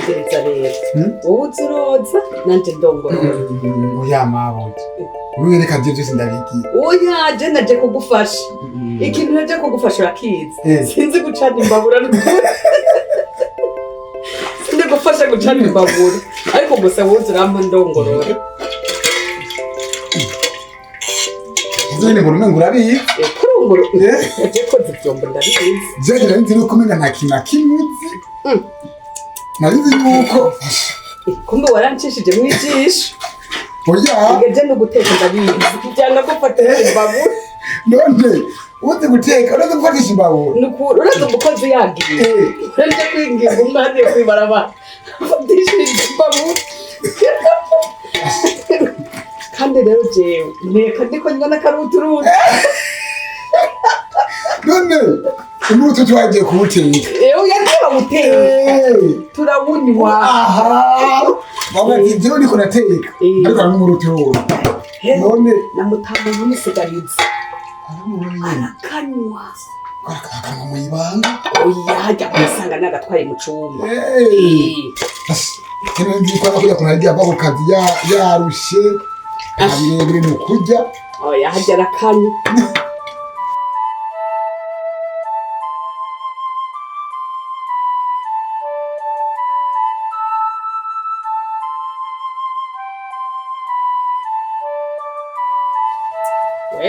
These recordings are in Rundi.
umviriza rero wowe uzuroza nanje ndongorora oya mabuja wewe reka je byose ndabigiye oya je naje kugufasha ikintu naje kugufasha urakizi sinzi gucana imbabura sinde gufasha gucana imbabura ariko gusa wowe urampa ndongorora zene ngo numengo urabizi kurunguru naje ko zivyombo ndabizi je nzi nuko umenga nta kintu kimuzi narizi nuko kumbe warancishije mwijisho oya ngeje no guteka ndabizi cyangwa gufata imbabura none uzi guteka uraza gufatisha imbabura nukuri uraza umukozi yagiye uraje kwinginga umwana yo kwibarabara afatishije imbabura kandi rero jewe nteka ndiko nyona karuturundi none umutu twagiye kuwuteka yagiye bawuteka turawunywa baba ivyo niko nateka ariko n'umuruturundi none namutama n'umusigariza arakanywa akanwa mu ibanga oya hajya kumusanga nagatwaye mu cumba kene ndiko nakujya kunadia bako kazi yarushe abirebire no kujya oya hajya arakanywa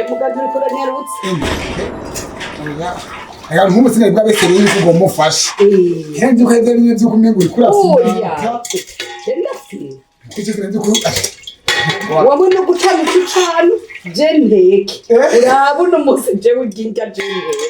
mugazi uriko uranyarutse aya nk'umusinga bwa bese rero ugo mufashe kandi uko yari nzi uko umengo uri kurafina kuki sinzi ko wabona gucana icana je nteke urabona umunsi je uginga je nteke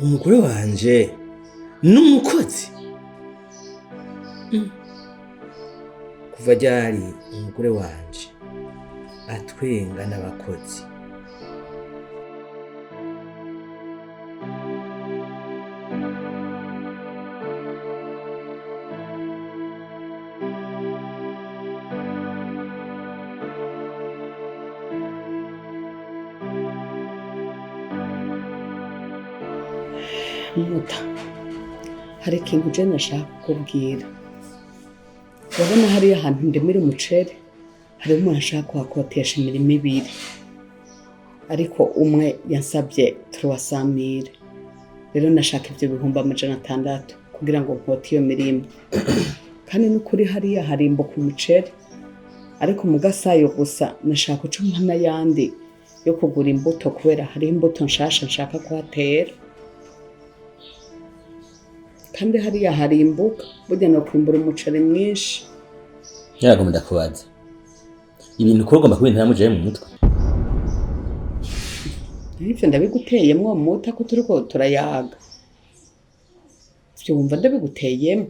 umugore wanje n'umukozi kuva ryari umugore wanje atwenga n'abakozi muta hari ikintu je nashaka kukubwira urabona hariya ahantu ndemera umuceri hari umuntu ashaka kuhakotesha imirimo ibiri ariko umwe yansabye 300,000 rero nashaka ibyo bihumbi 600 kugira ngo nkote iyo mirimo kandi n'ukuri hariya harimbuka umuceri ariko mugasayo gusa nashaka uca mpana yandi yo kugura imbuto kubera hari imbuto nshasha nshaka kuhatera kandi hariya harimbuka burya no kwimbura umuceri mwinshi yarago ndakubaza ibintu ko ugomba kubintera muje mu mutwe ivyo ndabiguteyemwo muta ko turiko turayaga ivyo wumva ndabiguteyemwo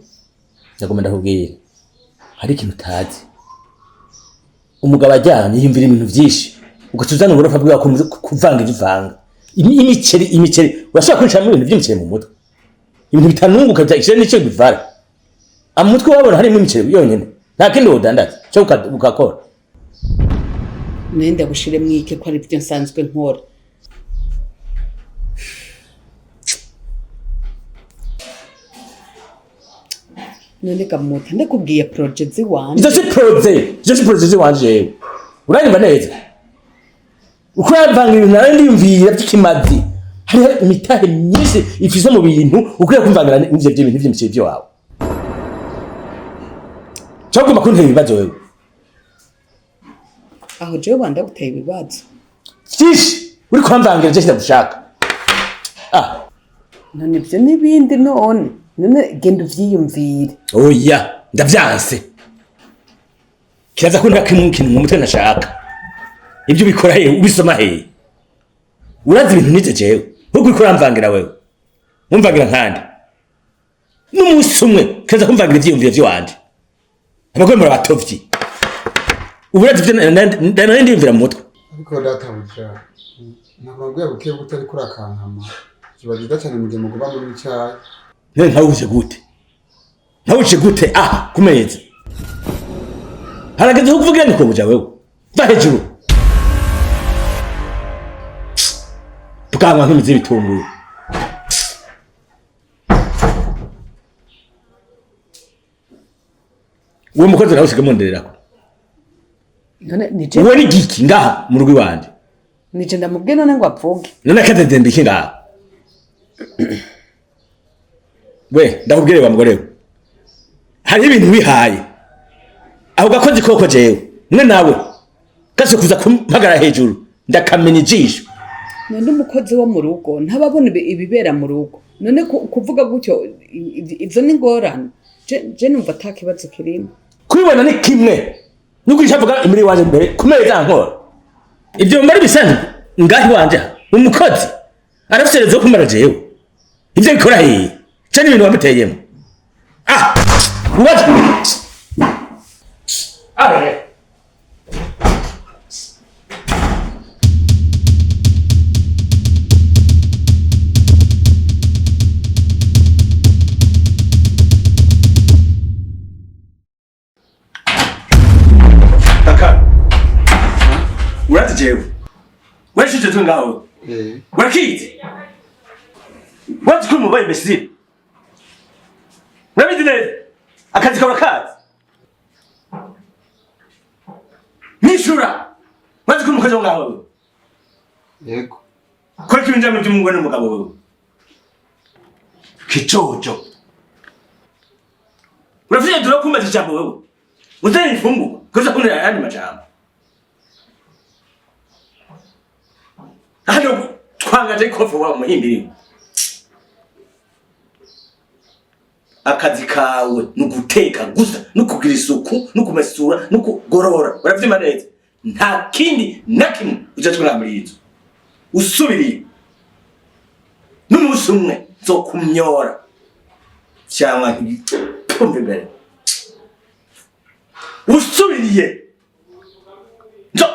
ndagomba ndakubwira hari ikintu utazi umugabo ajyanye yumvira ibintu vyinshi ugatuzana uburofa bwa kuvanga ivanga imiceri urashaka kwinjira mu bintu by'imiceri mu mutwe ibintu bitanunguka byakire n'icyo bivara amutwe wabona harimo imiceri yonyene nta kindi wodandaza cyo ukakora nende gushire mwike ko ari byo nsanzwe nkora nende kamuta ndakubwiye project ziwanje izo si project ziwanje uranyumva neza uko yavanga ibintu nawe ndiyumvira by'ikimazi hari imitahe myinshi ifize mu bintu ukwiye kumvangira n'ivyo by'ibintu by'imiceri byo wawe cyangwa kuntera ibibazo wewe aho jewe banda guteye ibibazo Shish uri kwamvangira je ndagushaka none ibyo n'ibindi none genda uvyiyumvire. Oya ndavyanse kiraza ko ntakimukintu mu mutwe nashaka ibyo ubikora he ubisoma he urazi ibintu nize jewe nkuko ukora mvangira wewe umvangira nkandi n'umunsi umwe kiraza kumvangira ivyiyumviro vy'wanje abagore muri batovyi uburazi byo ndandimvira mu mutwe ariko databuja nababwiye bukiye gutari kuri akankama kibagiza cyane mu gihe muguba muri cyayi none ntawuje gute kumeza harageze kuvugira niko buja wewe va hejuru tukangwa nk'imizi bitunguru uwo mukozi nawe usigamundererako none nije uwo ni giki ngaha mu rugo iwanje nije ndamubwiye none ngo apfuge none akadedembe iki ngaha we ndakubwire wa mugore we hari ibintu bihaye aho gakoze koko jewe mwe nawe gase kuza kumpagara hejuru ndakamenya ijisho none umukozi wo mu rugo ntababona ibibera mu rugo none kuvuga gutyo ivyo ni ngorane je numva atakibazo kirimo kwibona ni kimwe nuko ishavuga imiri wanje mbere kumeza nkora ibyo mbari bisanzwe ngahi wanje umukozi arafsereza kumara jewe ivyo bikora he cyane ibintu wamuteyemo what urazi jewe weshije tu ngaho urakiti wazi ko mubaye mbese urabizi neza akazi kawe kazi nishura wazi ko umukozi ngaho yego kora kibinjamwe by'umugore n'umugabo wewe kicojo urafite duro kumbaza ijambo wewe uzanye imfungu koza kunira ayandi majambo hano twangaje kofu wa muhimbiri akazi kawe nuguteka gusa nukugira isuku nukumesura nukugorora uravye neza nta kindi nakimwe uzatukura muri izo usubiriye n'umunsi umwe nzokumyora cyangwa ntikumve mbere usubiriye nzo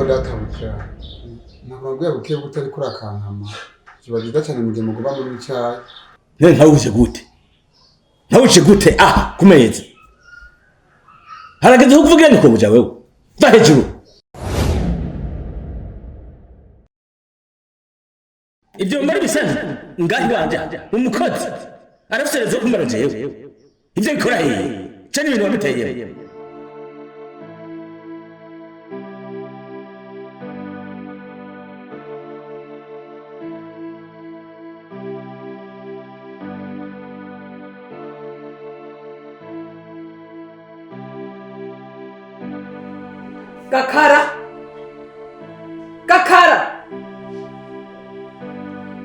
databuja nababwiye bukiye gutari kuri akankama kibagiza cyane mu gihe muguba muri cyayi none ntawuje gute kumeza harageze kuvugira niko buja wewe va hejuru ibyo mbari bisanzwe ngahi wanje umukozi arafsereza kumara jewe ivyo bikora he cyane ibintu wamuteyemo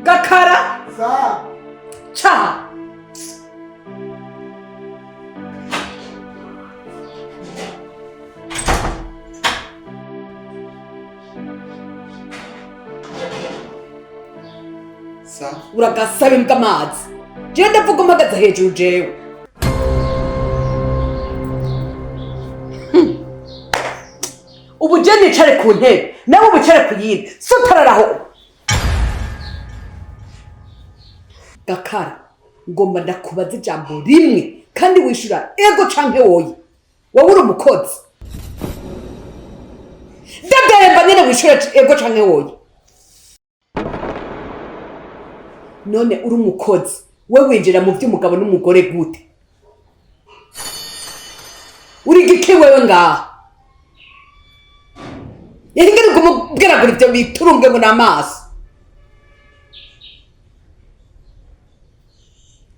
Gakara sa cha uragasaba imbwa amazi jewe ndavuga umagaza hejuru jewe ubu je nicare ku ntebe nawe ubicare ku yindi sutararaho Gakara ngomba ndakubaza ijambo rimwe kandi wishura ego canke woye wowe uri umukozi ndabemba nyene wishura ego canke woye none uri umukozi we winjira mu by'umugabo n'umugore gute uri giki wewe ngaha yari ngari kumubwiragura ibyo biturunge ngo n'amaso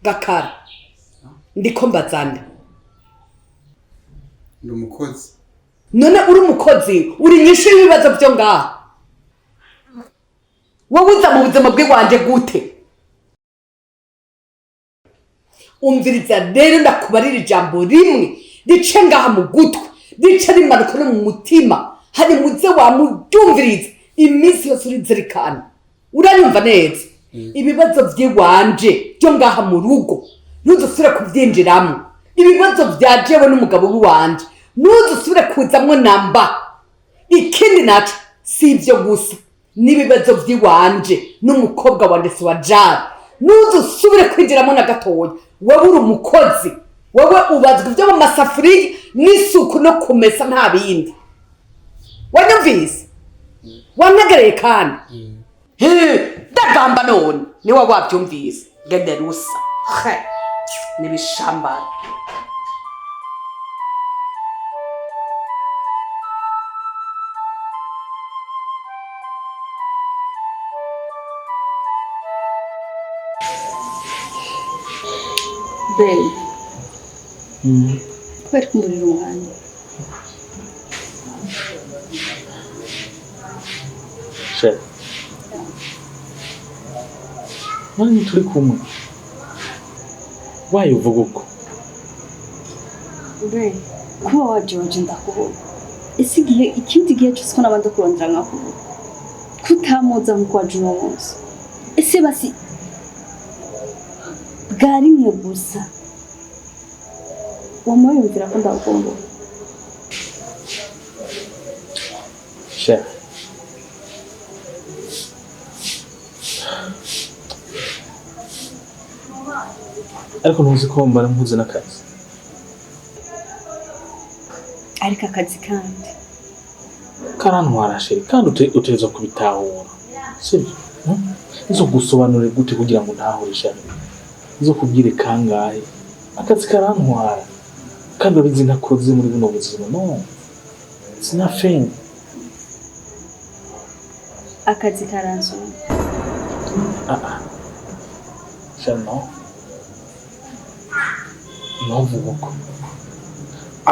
Gakara ndiko mbazana ndi umukozi none uri umukozi uri nyinshi ibibazo byo ngaha wowe uza mu buzima bw'iwanje gute umviriza rero ndakubarira ijambo rimwe rice ngaha mu gutwi rice rimanuka no mu mutima hari muze wamubyumviriza iminsi yose urizirikana uranyumva neza ibibazo by'iwanje byo ngaha mu rugo ntuzusubire kubyinjiramo ibibazo bya jewe n'umugabo w'iwanje ntuzusubire kuzamwo namba ikindi naco si ibyo gusa n'ibibazo by'iwanje n'umukobwa wa ndetse wa jara ntuzusubire kwinjiramo na gatoya wowe uri umukozi wowe ubazwa ibyo mu masafuriya n'isuku no kumesa nta bindi wanyumvise wantegereye kandi ndagamba none niwe wabyumvise gende rusa n'ibishambara Ben kwari kumurira umwanya Chef nani turi kumwe wayo uvuga uko Ben kuba waje ndakubona ese igihe ikindi gihe cyose ko nabanda kurondera nkakubona kutamuza mu kwaje uno munsi ese basi bwari mwe gusa wamuyumvira ko ndagomba Chef ariko ntuzi ko mbara mpuze n'akazi ariko akazi kandi karantwara sheri kandi uteza kubitahura sibyo izo gusobanurira gute kugira ngo ntahurisha izo kubwire kangahe akazi karantwara kandi abizi nakoze muri buno buzima no sinafenye akazi karanzuma shano novuga uko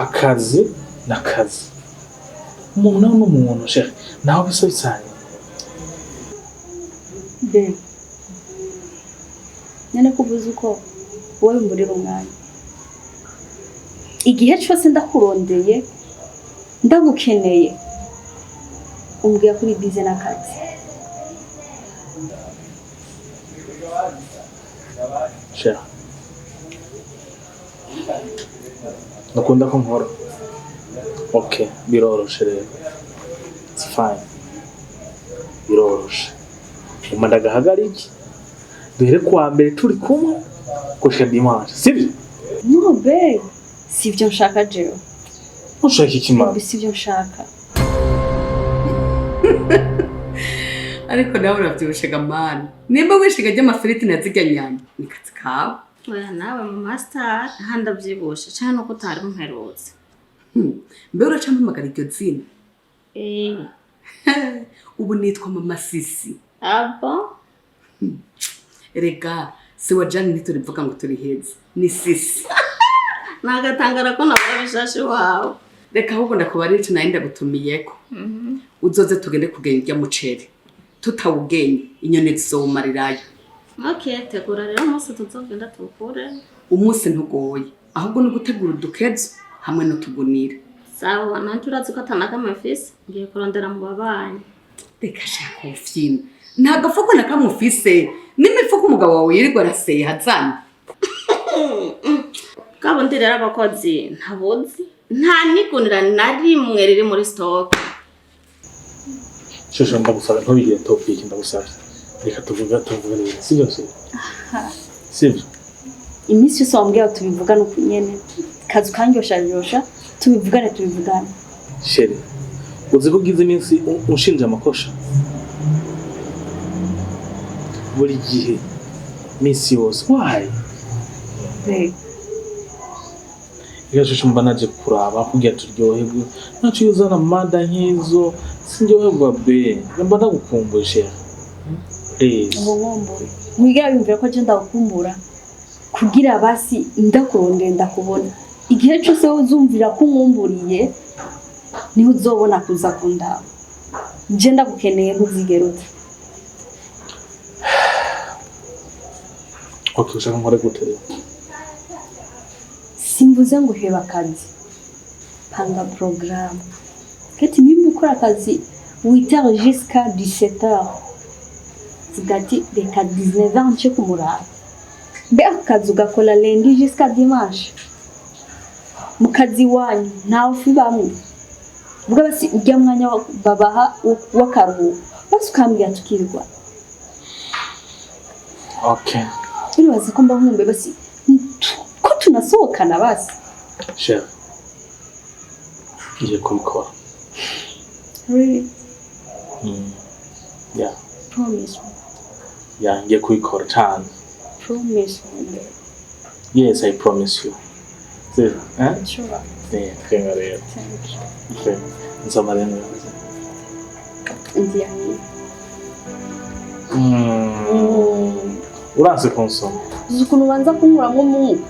akazi n'akazi umuntu nawe n'umuntu sheri nawe bisa bisanye Ben nene kuvuza uko wowe mburira umwanya igihe cyose ndakurondeye ndagukeneye umbwira kuri bize n'akazi sheri ndakunda ko nkora okay biroroshe rero it's fine biroroshe umanda gahagariki duhere kwa mbere turi kumwe gushika dimanche sibyo no Ben sivyo nshaka jewe ushaka iki mama sivyo nshaka ariko nawe uravyibushe gamani nimba wishiga ry'amafiriti nazirya nyanya ni kazi kawe oya nawe mu master handa byibushe cyane uko utari mperutse mbe uracampamagara iryo zina eh ubu nitwa mama Sisi abo erega si wa Jane ntiturivuga ngo turi heza ni Sisi nagatangara ko nabura bishashi wawe reka ahubwo ndakubarira icyo nari ndagutumiyeko uzoze tugende kugenya irya muceri tutawugenye inyoni zizowumarirayo okay tegura rero umunsi tuzogenda tukure umunsi ntugoye ahubwo ni gutegura udukezo hamwe n'utugunira sawa nanjye urazi ko atanaka amafisi ngiye kurondera mu babanyi reka shaka ufyina nta gafuko na kamwe ufise n'imifuko umugabo wawe yirirwa araseye hazana kabundi rero abakozi ntabuzi nta nigunira na rimwe riri muri stock shosho ndagusaba ntubigire topic ndagusaba reka tuvuga sibyo sibyo iminsi yose wambwira tubivugane uko nyene kazi kangyosha tubivugane sheri uzi ko ugize iminsi unshinja amakosha buri gihe minsi yose why igashusho mba naje kuraba kugira turyoherwe nacu yuzana mada nk'izo sinjyoherwa be mba ndagukumbuye sheri ubu nkumbuye ntiwigera yumvira ko je ndagukumbura kugira basi ndakurondeye ndakubona igihe cyose uzumvira ko nkumburiye niho uzobona kuza kundaba je ndagukeneye ntuzigera uta okay ushaka nkore gute rero simvuze ngo uheba akazi panga programme kati niba ukora akazi 8h jusqu'à 17h zigati reka 19h nce kumurara mbe akazi ugakora lundi jusqu'à dimanche mu kazi wanyu ntawe ufi bamwe ubwo basi ujya mwanya babaha w'akaruhuko basi ukambwira tukirwa okay uribaza ko mba nkumbuye basi ko tunasohokana basi sheri ngiye kubikora really yeah promise me yeah ngiye kubikora cyane promise me yes I promise you sure sure yeah thank you okay nsoma rero ndiye uranse konsoma ukuntu banza kunkuramo umwuka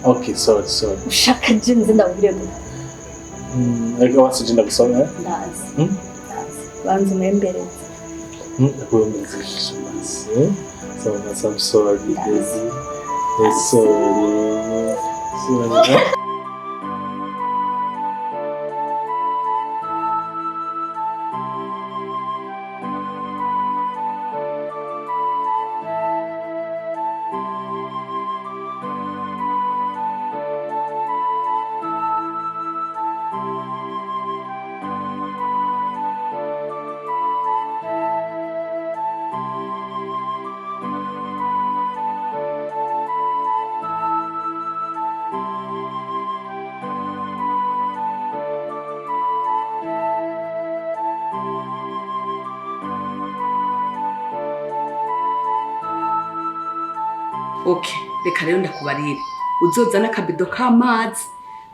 okay sorry ushaka je nze ndabwire gute ego wasije ndagusoma ndazi banza umembere so I'm sorry baby sorry Okay, reka rero ndakubarire. Uzozana akabido k'amazi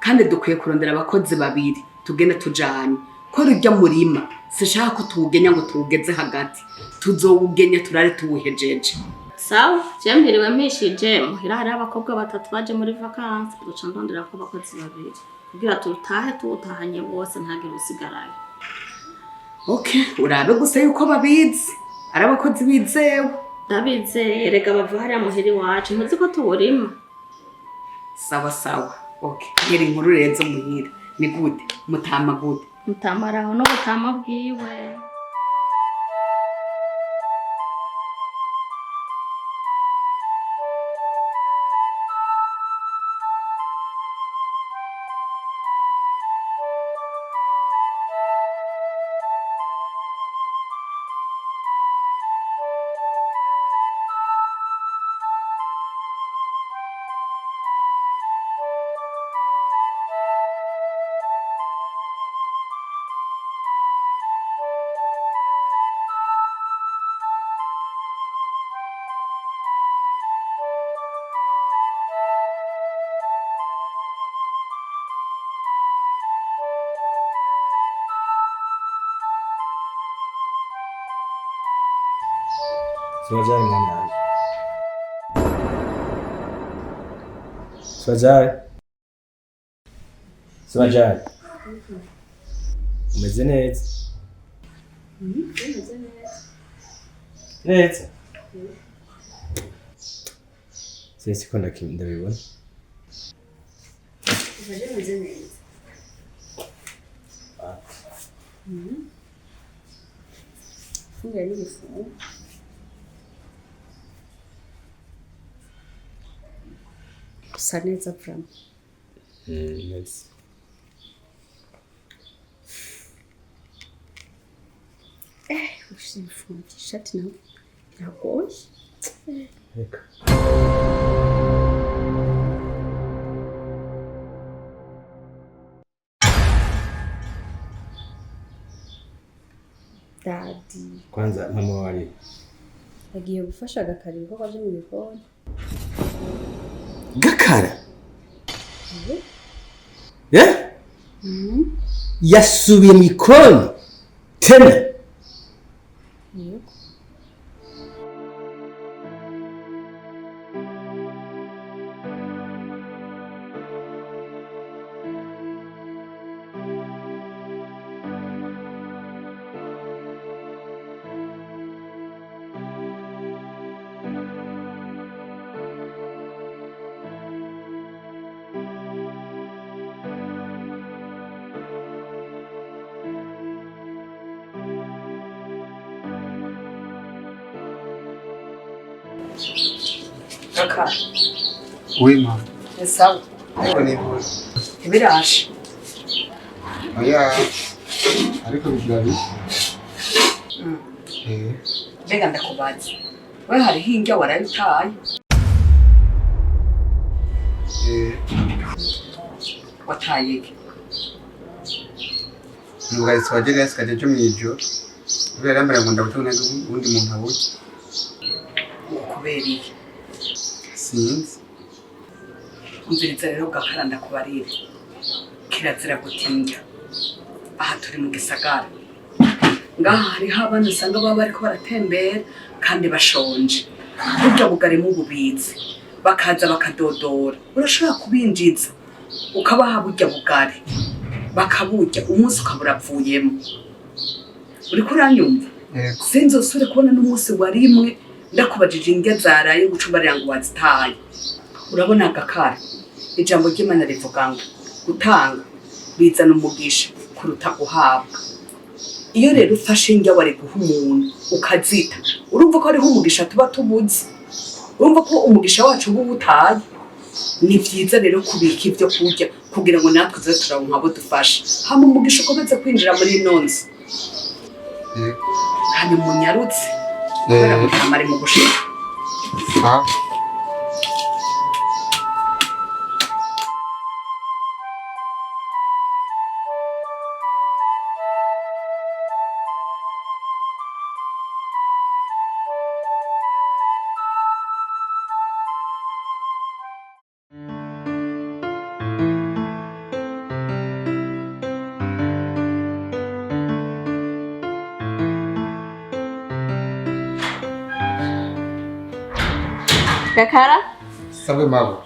kandi dukwiye kurondera abakozi babiri tugende tujanye. Ko rujya murima, sishaka ko tuwugenya ngo tuwugeze hagati. Tuzowugenya turare tuwuhejeje. Sawa, jembiriwe mpishije muhira hari abakobwa batatu baje muri vacances duca ndondera ko abakozi babiri. Kugira tutahe tutahanye bose ntagire usigaraye. Okay, urabe gusa yuko babizi. Ari abakozi bizewe. Ndabizeye rega bava hariya muhiri wacu ntuzi ko tuwurima. Sawa. Okay, ngeri inkuru rezo muhira. Ni gute? Mutama gute? Mutamaraho no gutama bwiwe. Swajari mwana. Swajari. Umeze neza? Umeze neza. Neza? Sisi ko ndabibona. Umeze neza. Funga n'igifungo. Usa neza Pram. Neza. Ifunga ishati nawe biragoye. Reka. Daddy Kwanza mama wari agiye gufasha agakari ko kaje mu gikoni. Gakara? Yasubiye mu gikoni? Tena? Yego. Kaka, Oui, maman. ni sawa. Ariko nifuza. Ibirashe. Oya. Ariko bigabi. Mbega ndakubaza. We hariho indya warayitaye. Wataye iki? Nugaye twagere yasikaje cyo mwijoro. Kubera yambara ngo ndabutona ubundi muntu abuye. Kubera iki? Sinzi. Umviriza rero Gakara ndakubarira. Kirazira gutinda. Aha turi mu gisagara. Ngaha hariho abana usanga baba bariko baratembera kandi bashonje. Burya bugarimo ububitsi. Bakaza bakadodora. Urashobora kubinjiza. Ukabaha burya bugari. Bakaburya umunsi ukabura apfuyemo. Uriko uranyumva? Sinzosubire kubona n'umunsi warimwe ndakubajije indya zaraye gucumbarira ngo wazitaye. Urabona Gakara, ijambo ry'Imana rivuga ngo gutanga bizana umugisha kuruta guhabwa. Iyo rero ufashe indya wari guha umuntu ukazita, urumva ko hariho umugisha tuba tubuze. Urumva ko umugisha wacu uba utaye. Ni byiza rero kubika ibyo kurya kugira ngo natwe tuze turaronka abo dufasha. Hama umugisha ukomeze kwinjira muri nonzi. Hanyuma unyarutse. Kubera gutamara mu gushika. Gakara? Sabe mago.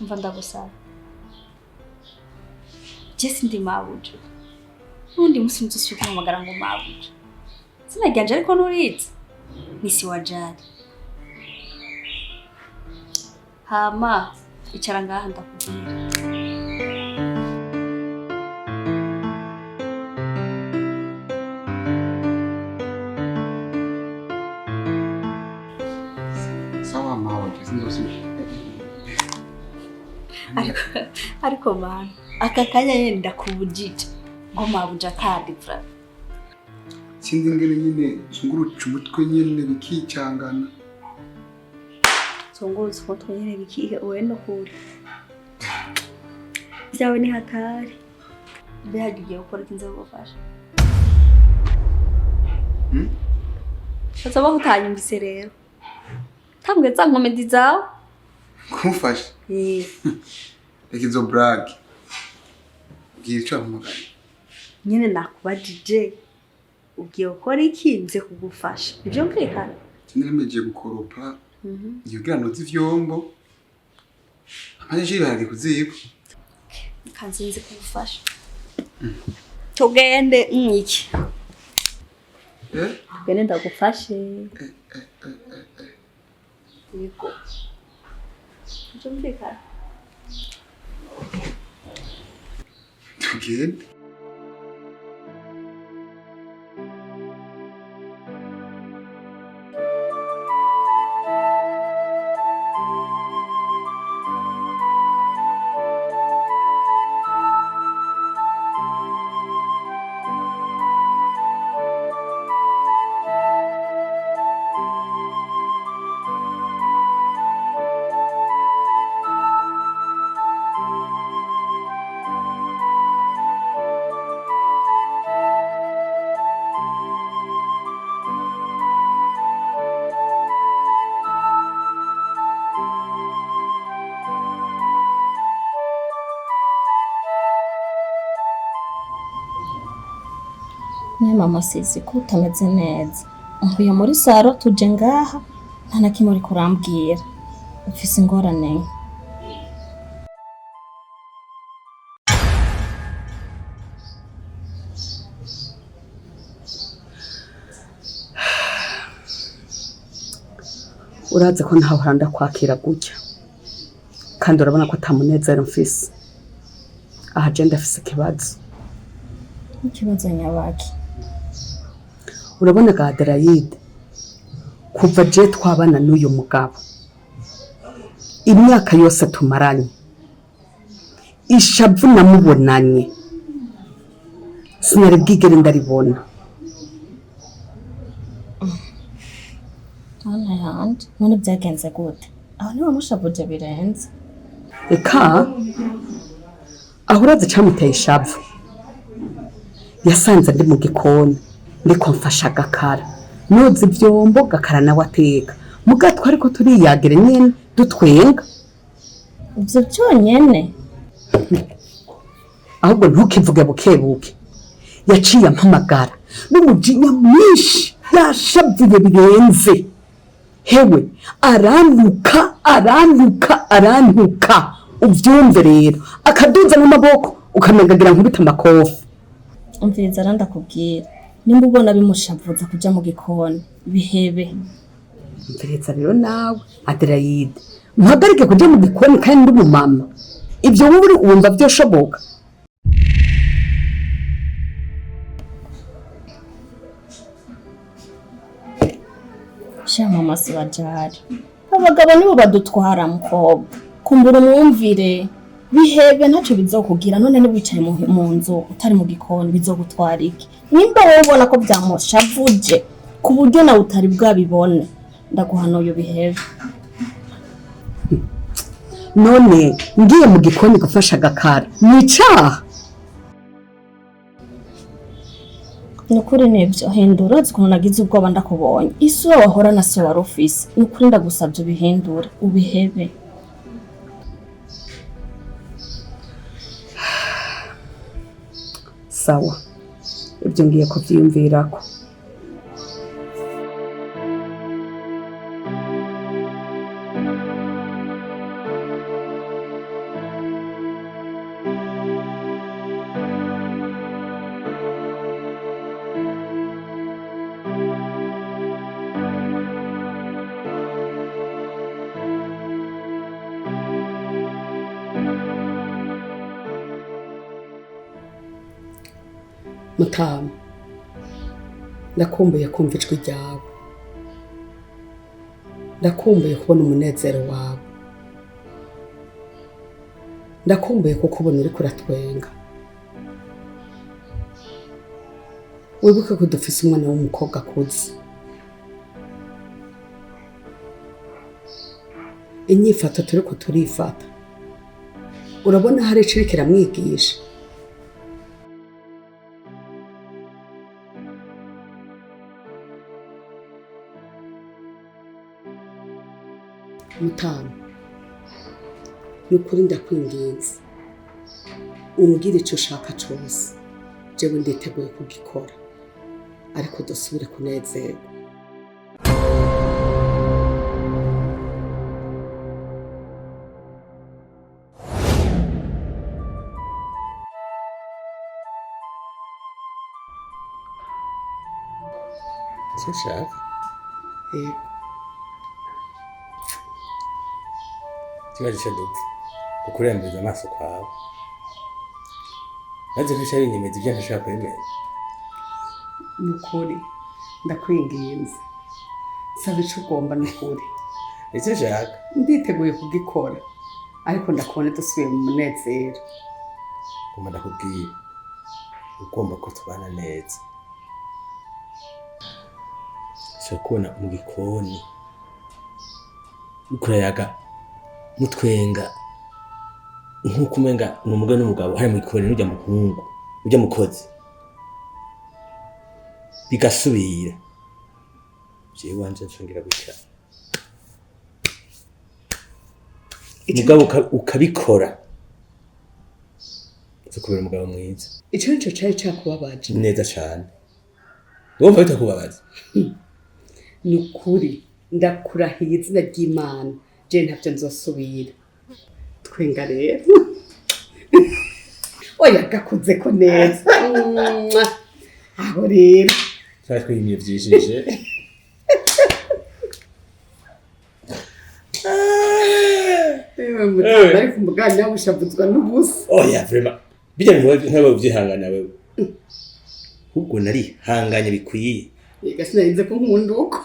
Mva ndagusaba. Jesse ndi mabuja. Undi musi nzosubira kumamagara ngo mabuja. Sinaganje ariko nurize. Nisi wajari. Hama icara ngaha ndakubwira. Sawa mago, Ariko man, aka kanya nyene ndakubujije ngo mabuja kandi fra. Sindi ngene nyine zunguruca umutwe nyene bikicangana. Zunguruza umutwe nyene bikihe uwe no kuri. Byawe ni hatari. Bihagiye gukora ikinze gufasha. Bazaba utanyumvise rero. Tambwe za nkomedi zawe. Kumfasha. Reka izo brag. Gira icyo ampamagara. Nyene nakubajije. Ugiye gukora iki nze kugufasha. Ibyo mvikana. Nemeje gukoropa. Yugira nozi vyombo. Amaje yari kuziba. Kanzinze kugufasha. Tugende iki. Tugende ndagufashe. Yego. Ibyo mvikana. Tugende. nawe mama sizi ko utameze neza mvuye muri saro tuje ngaha nta na kimwe uriko urambwira ufise ingorane uraze ko ntawe uranda kwakira gutya kandi urabona ko atamunezero mfise aha je ndafise ikibazo nyabaki urabona Gaderayide kuva je twabana n'uyu mugabo imyaka yose tumaranye ishavu namubonanye sinari bwigere ndaribona Ana yandi none byagenze gute aho niwe mushabuje birenze eka aho urazi camuteye ishavu yasanze ndi mu gikoni ndiko mfasha agakara noza ivyombo gakara nawe ateka mugatwe ariko turiyagire nyene dutwenga ivyo byonyene ahubwo ntukivuge bukebuke yaciye ampamagara n'umujinya mwinshi yashavuye birenze hewe arantuka uvyumve rero akaduza n'amaboko ukamengagira nkubita amakofi umviriza arandakubwira nimba ubona bimushavuza kuja mu gikoni bihebe umviriza rero nawe Aderayide mpagarike kuja mu gikoni kandi ndi umumama ibyo wowe wumva byoshoboka mama sibajari abagabo nibo badutwara mukobwa kumbura umwumvire bihebe ntacyo bizokugira none niwicaye mu nzu utari mu gikoni bizogutwara iki nimba wowe ubona ko byamushavuje ku buryo nawe utari bwabibone ndaguhanuye bihebe none ngiye mu gikoni gufasha agakara nicaha nukuri nibyo hindura ukuntu nagize ubwoba ndakubonye isi wahora na so wari ufise nukuri ndagusabye ubihindure ubihebe sawa ibyo ngiye kubyiyumvirako Mutamu ndakumbuye kumva ijwi ryawe ndakumbuye kubona umunezero wawe ndakumbuye kukubona uri kuratwenga wibuke ko dufise umwana w'umukobwa akuze inyifato turiko turifata urabona hari ico iriko iramwigisha Mutamu nukuri ndakwinginze umbwire icyo ushaka cyose jewe nditeguye kugikora ariko dusubire kunezerwa icyo ushaka kibazo cyo dupfa ukurembeza amaso kwawe maze ntushaka inyemeza ibyo ntashaka kwemeza nukuri ndakwinginze saba icyo ugomba nukuri icyo ushaka nditeguye kugikora ariko ndakubona dusubiye mu munezero ngomba ndakubwira ugomba ko tubana neza ushobora kubona mu gikoni ukurayaga mutwenga nk'uko umenga ni umugore n'umugabo hari mu gikoni n'ujya muhungu ujya mukozi bigasubira jewe wanje nshongira gutya umugabo ukabikora zo kubera umugabo mwiza icyo nicyo cyari cyakubabaje neza cyane wumva bitakubabaza ni ukuri ndakurahiye izina ry'Imana je ntavyo nzosubira twenga rero oya gakuze ko neza aho rero twashwimye vyishije ariko umuganda bushavuzwa n'ubusa oya vraiment bijya nkawe uvyihangana wewe ubwo nari hanganye bikwiye ega sinarinze ko nkunda uko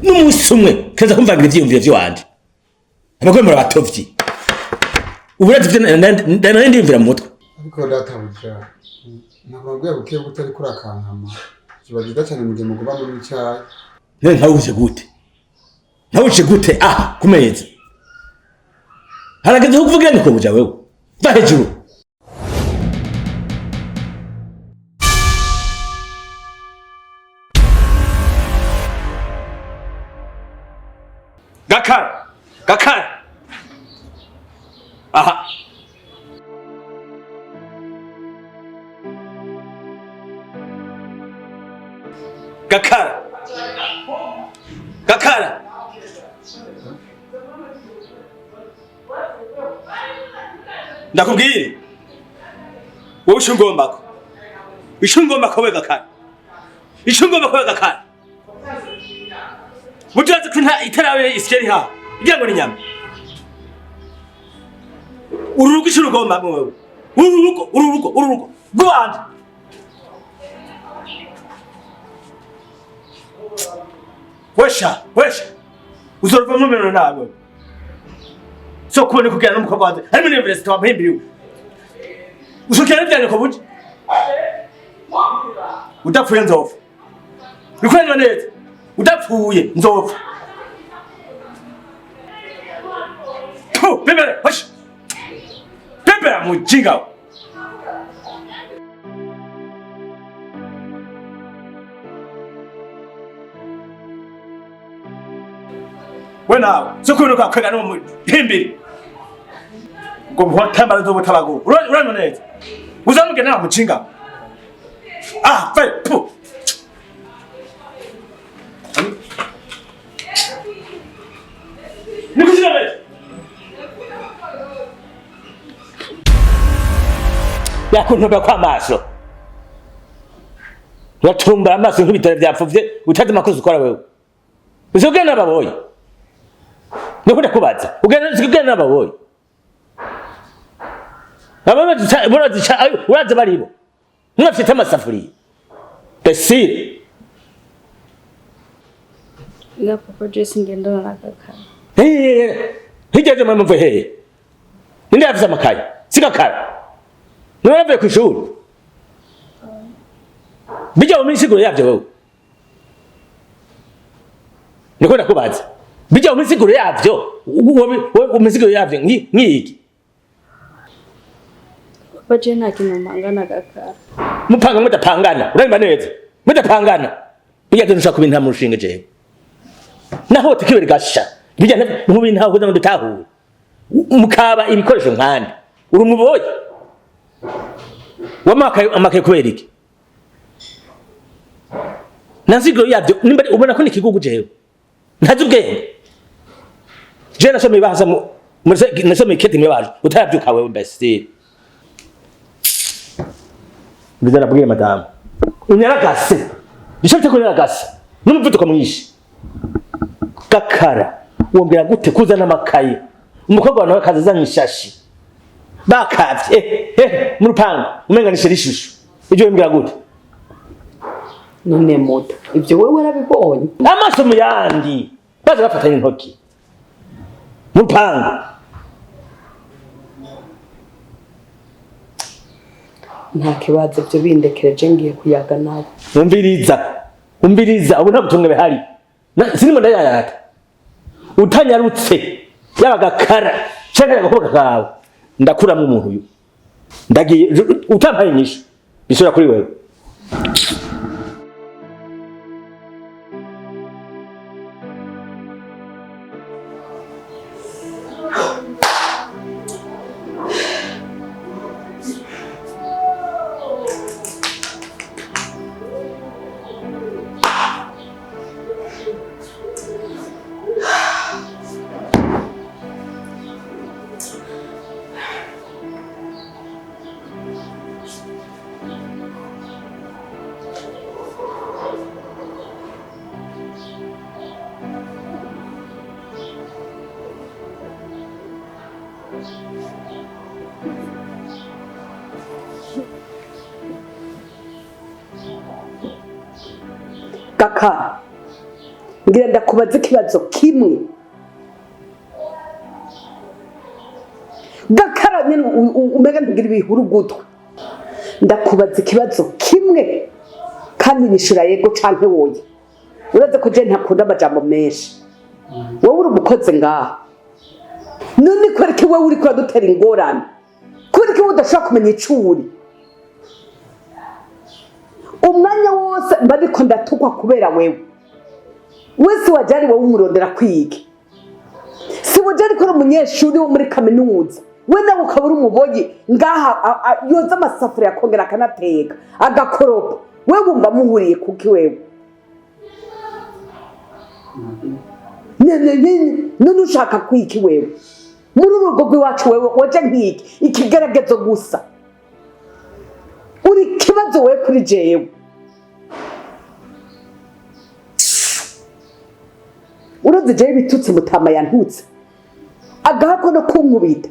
n'umunsi umwe kaza kumvangira ivyiyumviro vy'iwanje abagore murabatovyi uburazi vyo nari ndiyumvira mu mutwe ariko databuja nababwiye buke butari kuri akankama kiba byiza cyane mu gihe muguba muri cyayi ntawuje gute ku meza harageze kuvugira niko buja wewe va hejuru Gakara. Aha. Gakara. Ndakubwire. Wowe ushingombako. Ishingombako we Gakara. Mujaze kwinta itarawe iskeri ha. Igira ngo ni nyama. Ururuko ishurugomba mwewe. Ururuko. Gwanda. Wesha. Uzorva mu meno nawe. So kubone kugera n'umukobwa wawe. Ari muri university wa Mpimbiriwe. Usukira byane ko buji. Udapfuye nzopfa. Bikwenda neza. Udapfuye nzopfa. Bebera, hosh. Bebera mujinga. Wena, sokuru kwa kwega no Mpimbiri. Ngo mutambara zo butabago. Urano neza. Uzamuge na mujinga. Fe, pu. Nikuzina yakuntuba kwa maso watumbara amaso nk'ibitaro byapfuvye utazi makoze ukora wewe uzogena n'ababoyi ndakunda kubaza ugena n'ababoyi uraza baribo mwafite amasafuriya besire ya papa Jesse ngendana na Gakara higeje mwe mve hehe ninde yavuze amakaye sigakara naravuye ku ishuri bijya mu misiguro yavyo wewe niko ndakubaza bijya mu misiguro yavyo misiguro yavyo nk'iki papa je nta kintu mpangana Gakara mupanga mudapangana uremba neza mudapangana bijya tunusha ku bintu mushinga je naho tikibere gasha bijya mu bintu aho kuza ndutahuye mukaba ibikoresho nkandi uri umuboyi wamakaye kubera iki nansiguro yabyo nimba ubona ko nikigugu jewe ntazi ubwenge Je nasomye bahaza mu nasomye kete mwabaje utayabyuka wewe mbese. Bizara bwire madame. Unyaragase. Nishobye ko nyaragase. N'umuvuduko mwinshi. Gakara. Wombera gute kuzana amakaye. Umukobwa nawe kazazanye ishashi. Bakavye mu rupango umenganisha rishusho. Ibyo wombera gute? None moto. Ibyo wewe warabibonye. Amaso mu yandi. Baje bafatanye intoki. Mu rupango. Nta kibazo byo bindekereje ngiye kuyaga nawe. Umviriza ubu nta butumwe behari. Sinimo ndayayata. Utanyarutse yabagakara cyangwa agakoboka kawe ndakuramwe umuntu uyu. Ndagiye utampaye nyisho. Bisura kuri wewe. Kaka, ngira ndakubaza ikibazo kimwe. Gakara nyene umega ntugira ibihuru gutwa. Ndakubaza ikibazo kimwe kandi nishura yego canke woye. Uraze ko je ntakunda amajambo menshi. Wowe uri umukoze ngaha. None kwereke wowe uri kuradutera ingorane. Kwereke wowe udashaka kumenya icuri. Umwanya wose mbariko ndatukwa kubera wewe. Wese wajari wowe umurondera kwiga. Si wajari ko umunyeshuri wo muri kaminuza. We nawe ukabura umuboyi ngaha yoza amasafuriya akongera akanateka agakoropa. We bumva muhuriye kuki wewe. None ushaka kwiki wewe. Muri urugo rw'iwacu wewe waje nkiki ikigeragezo gusa. Uri kibazo wewe kuri jewe. Uraze jewe bitutse mutama yantutse. Agahako no kunkubita.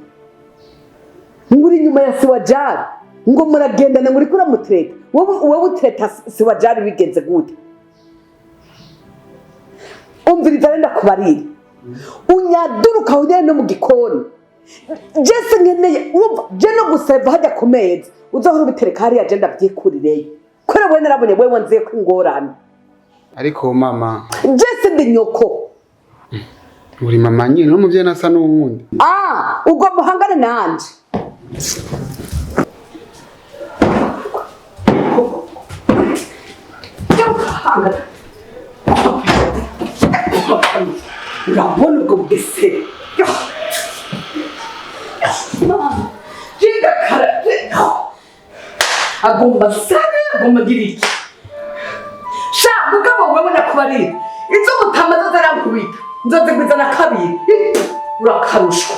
Nguri nyuma ya siwajari. Ngo muragendana muri kura mutreta. Wowe utreta siwajari bigenze gute. Umviriza renda kubarira. Unyaduruka ujye no mu gikoni. Jese nkeneye urumva je no guseva hajya kumeza. Uzohora ubitereka hari agenda byikurireyo. Kore we narabonye wewe nziye kwingorana. Ariko mama. Jese ndi nyoko. Uri mama nyine no muvye nasa n'uwundi. Ubwo muhangane nanje. Urabona ubwo bwese. Mama, jinga karate. Agomba sana, agomba giriki. Sha, mugabo wewe nakubarira. Izo mutama zarankubita. Nzoze kwizana kabiri. Urakarushwa.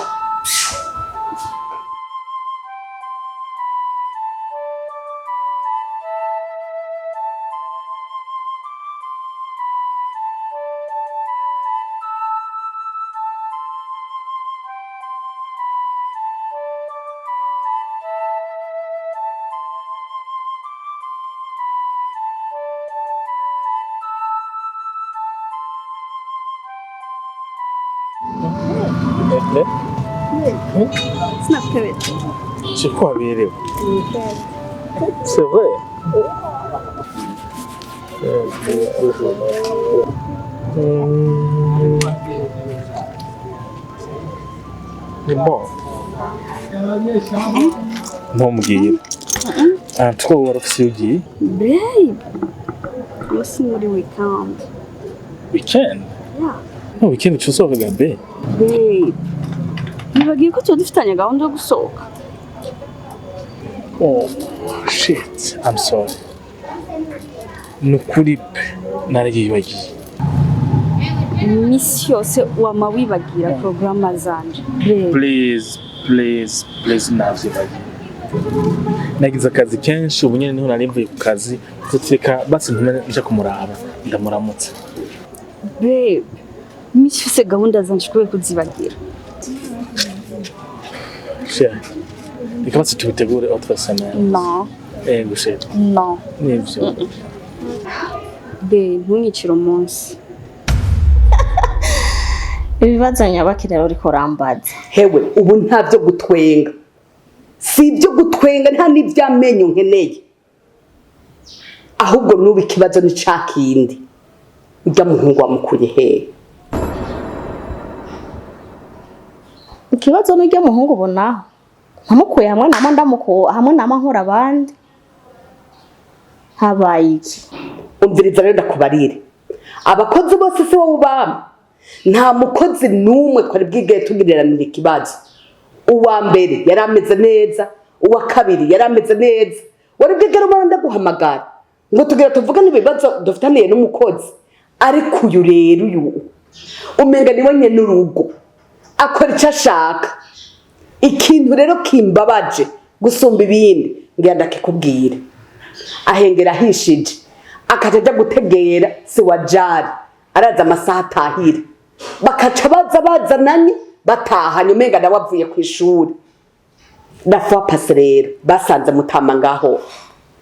C'est quoi véreux? C'est vrai. C'est bon. Non, m'guire. Un trop refusé. Babe, listen to the weekend. Weekend? Yeah. No, weekend tu sors regarder. Babe, nibagiye ko tudufitanye gahunda yo gusohoka. Oh, shit. I'm sorry. Nukuri pe naragiye bagiye. imisi yose wama wibagira porogaramu zanje please navyibagiye nagize akazi kenshi ubu nyene niho nari mvuye ku kazi tutireka basi ntume nje kumuraba ndamuramutse babe imisi yose gahunda zanje kubera kuzibagira chérie reka basi tubitegure autre semaine no chérie no nivyo babe ntunyicire umunsi ibibazo nyabakire uriko rambaza hewe ubu ntavyo gutwenga si ibyo gutwenga nta n'ivyamenyo nkeneye ahubwo nubu ikibazo ni cakindi urya muhungu wamukuye hehe ikibazo n'urya muhungu bonaho ntamukuye hamwe nama ndamukuye hamwe nama nkora abandi habaye iki umviriza rero ndakubarire abakozi bose se wowe ubama nta mukozi n'umwe twari bwigaye tugiriranira ikibazo uwa mbere yari ameze neza uwa kabiri yari ameze neza wari bwigaye rubanda guhamagara ngo tugira tuvugane ibibazo dufitaniye n'umukozi ariko uyu rero uyu umenga niwe nyene urugo akora icyo ashaka ikintu rero kimbabaje gusumba ibindi ngira ndakikubwire ahengera hishije akatajya gutegera si wajari araza amasaha atahira bakaca bazananye batahanye umenga nawe avuye ku ishuri ndafuwa pasi rero basanze mutama ngaho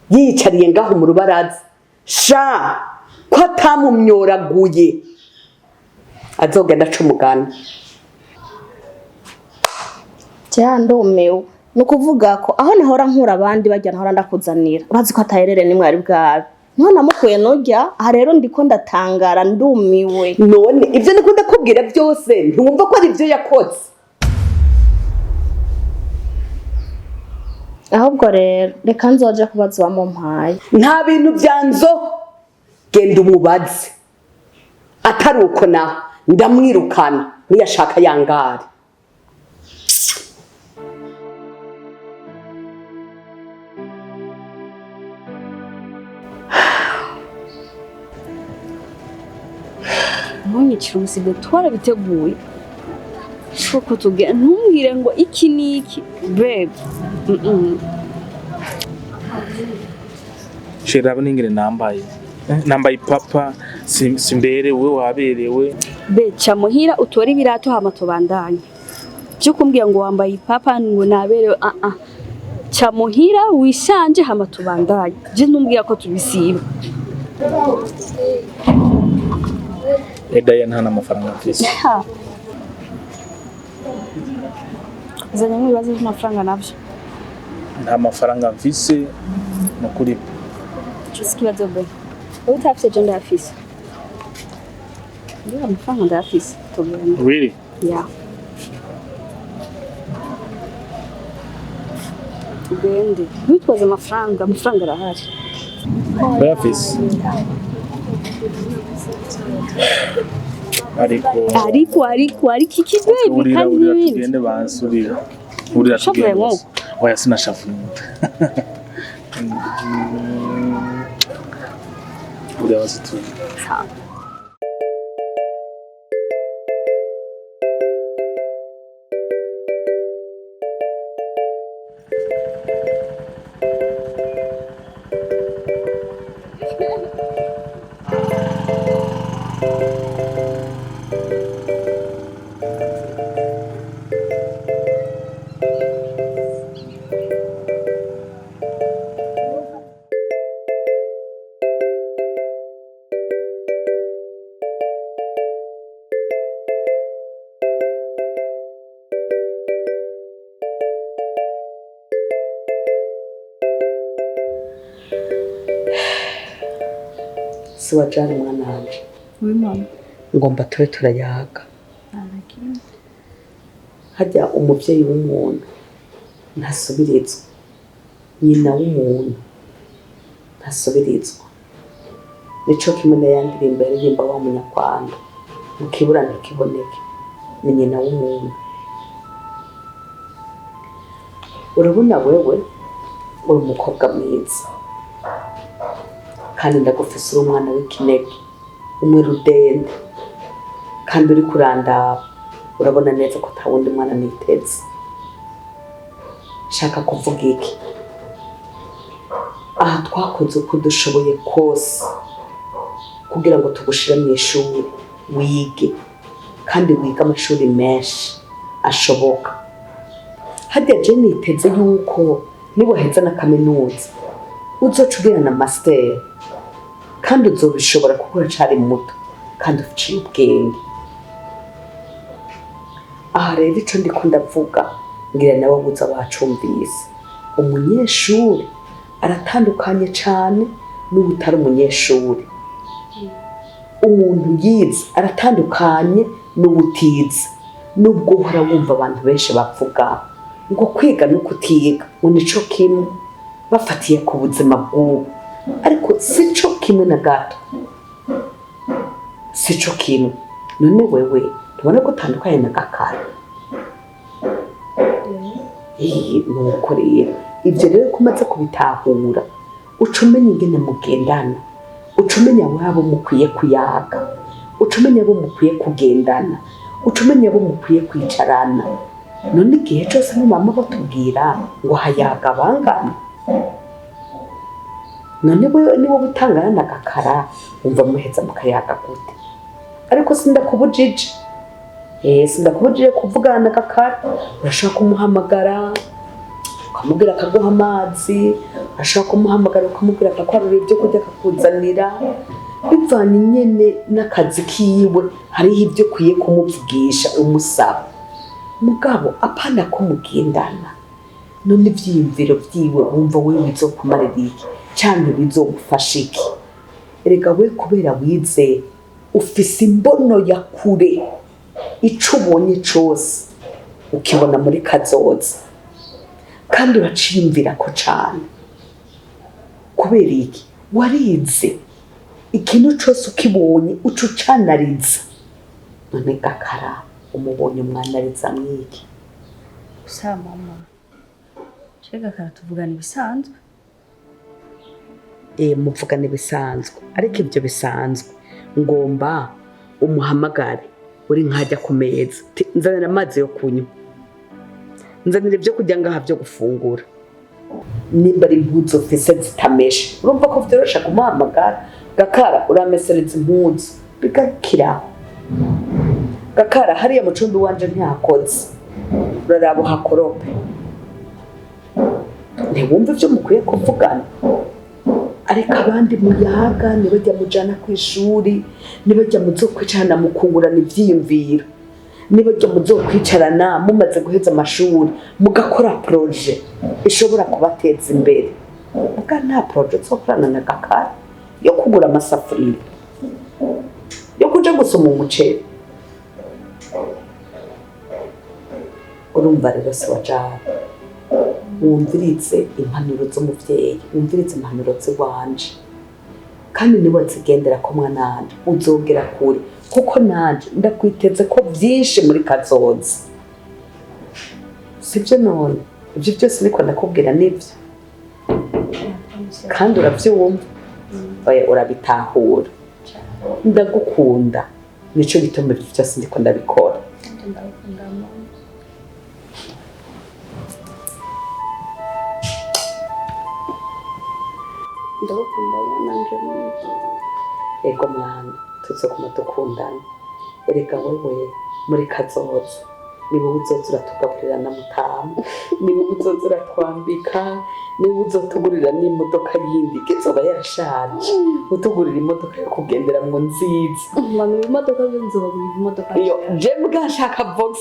yiyicariye ngaho mu rubaraza sha ko atamumyoraguye azogenda aca umugani ndumiwe ni ukuvuga ko aho nahora nkura abandi bajya nahora ndakuzanira urazi ko ataherere nimwe ari bwawe niho namukuye nujya aha rero ndiko ndatangara ndumiwe none ibyo niko ndakubwira byose ntiwumva ko ari ibyo yakoze ahubwo rero reka nzoje kubaza uwamumpaye nta bintu byanzo genda umubaze atari uko naho ndamwirukana niyashaka yangare ntunyicire umusigo twarabiteguye shoko tugenda ntumbwire ngo iki niki babe chérie aba ningire nambaye papa simberewe waberewe beca muhira utora ibirato hama tubandanye byo kumbwira ngo wambaye ipapa ngo naberewe ca muhira wishanje hama tubandanye je ntumbwira ko tubisiba Edaya nta n'amafaranga mfise zanye mwibaze amafaranga navyo nta mafaranga mfise nukuri kibazo be utafise je ndafise ngira amafaranga ndafise tugenda really yeah tugende ntitwaze amafaranga arahari bayafise ariko iki baby kandi n'ibindi tugende bansurira urira tugende oya sinashafuye urira basitu si wajana umwana wanje mama ngomba tube turayaga hajya umuvyeyi w'umuntu ntasubirizwa nyina w'umuntu ntasubirizwa nico kimwe n'ayandi imbere yimba wa munyakwanda mukibura ntikiboneke ni nyina w'umuntu urabona wewe uri umukobwa mwiza kandi ndagufise uri umwana w'ikinege umwe rudende kandi uri kurandaba urabona neza ko nta wundi mwana niteze. Shaka kuvuga iki? Aha twakoze uko dushoboye kose kugira ngo tugushire mu ishuri wige, kandi wiga amashuri menshi ashoboka. Hadiya je niteze yuko niwaheza na kaminuza uzoca ugira na master, kandi uzobishobora kuko uracari muto kandi uciye ubwenge. Aha rero ico ndiko ndavuga ngira nawe buza wacumvise, umunyeshuri aratandukanye cane n'ubutari umunyeshuri. Umuntu yize aratandukanye n'ubutize. Nubwo uhora wumva abantu benshi bavuga ngo kwiga no kutiga ngo nico kimwe bafatiye ku buzima bw'ubu, ariko sico kimwe na gato, sico kimwe. None wewe tubona ko utandukanye na Gakara? Nuko rero ibyo rero ko umaze kubitahura uca umenya ingene mugendana, uca umenya wabo mukwiye kuyaga, uca umenya abo mukwiye kugendana, uca umenya abo mukwiye kwicarana. None igihe cyose mama batubwira ngo hayaga bangana, none we niwo butangana na Gakara umva muheza mukayaga gute? Ariko sindakubujije, sindakubujije kuvugana na Gakara. Urashaka kumuhamagara ukamubwira akaguha amazi, urashaka kumuhamagara ukamubwira akakwarura ibyo kurya akakuzanira, bivanye nyene n'akazi kiwe. Hariho ibyo ukwiye kumuvugisha umusaba, mugabo apana ko mugendana. None ivyiyumviro vyiwe wumva wewe bizokumarira iki canke bizogufasha iki? Erega we kubera wize ufise imbono ya kure, ico ubonye cose ukibona muri kazoza, kandi uraciyumvira ko cane. Kubera iki? Warize ikintu cose ukibonye uca ucanariza. None Gakara umubonye umwanariza mwiki? Gusa mama, Gakara tuvugana ibisanzwe. Muvugana ibisanzwe, ariko ibyo bisanzwe ngomba umuhamagare uri nkajya ku meza, nzanira amazi yo kunywa, nzanira ibyo kurya ngaha byo gufungura. Nimba ari impuzu ufise zitameshe, urumva ko vyorosha kumuhamagara, Gakara uramesereza impuzu bigakiraho. Gakara hariya mu cumbi wanje ntihakoze, uraraba uhakorope. Ntiwumva ivyo mukwiye kuvugana? Ariko abandi muyaga nibajya mujana ku ishuri, nibajya muzokwicarana mukungurana ivyiyumviro, nibajya muzokwicarana mumaze guheza amashuri mugakora proje ishobora kubateza imbere. Muga nta proje uzokorana na Gakara yo kugura amasafuriya, yo kuja gusoma umuceri. Urumva rero se wajana, wumvirize impanuro z'umuvyeyi, wumvirize impanuro z'iwanje, kandi niba zigendera ko mwananje uzogera kure, kuko nanje ndakwiteze ko vyinshi muri kazoza. Sivyo? None ivyo byose niko ndakubwira nivyo, kandi uravyumva, urabitahura. Ndagukunda, nico gituma ivyo byose ndiko ndabikora. Ndagukunda nanje mwiki. Ego mwana, tuzoguma dukundana. Erega wewe muri kazoza niwe uzoza uratugaburira na Mutamu, niwe uzoza uratwambika, niwe uzotugurira n'imodoka yindi kizoba yarashaje, utugurira imodoka yo kugenderamwo nziza. Mama, imodoka yo nzobagurira imodoka. Iyo je mbwashaka Vox,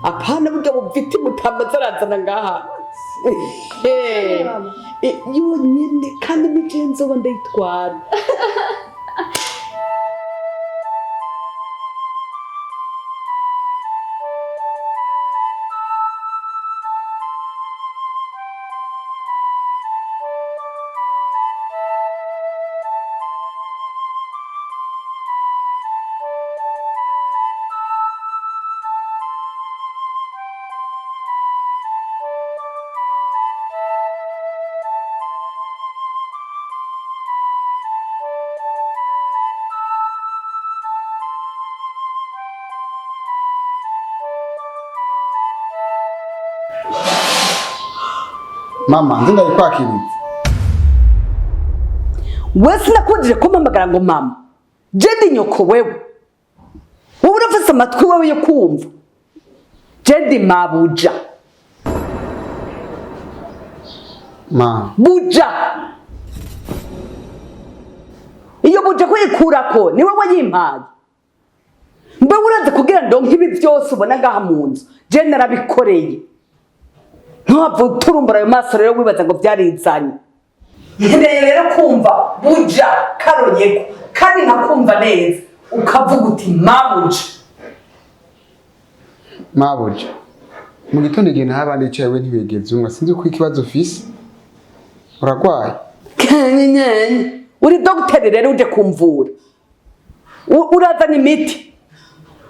apana burya bufite Mutamu zarazana ngaha. Yonyine kandi nije nzoba ndayitwara. mama nzi ndabikwakiriza. Wese nakujije kumpamagara ngo mama. Jedi nyoko wewe. Wowe urafise amatwi wewe yo kumva. Jedi mabuja. Ma. Buja. Iyo buja kuyikurako ni wowe yimpaye. Mbe uraze kugira ndonke ibi byose ubona ngaha mu nzu. Je narabikoreye. Ntabwo turumbura ayo maso rero wibaza ngo byarizanye. Nkeneye rero kumva buja karonyeko kandi nkakumva neza ukavuga uti mabuja. Mabuja. Mu gitondo igihe ntabandi yicaye we ntibegeze umwe sinzi ko ikibazo ufise. Uragwaye? Kenyenyenye. Uri dogiteri rero uje kumvura. Urazana imiti.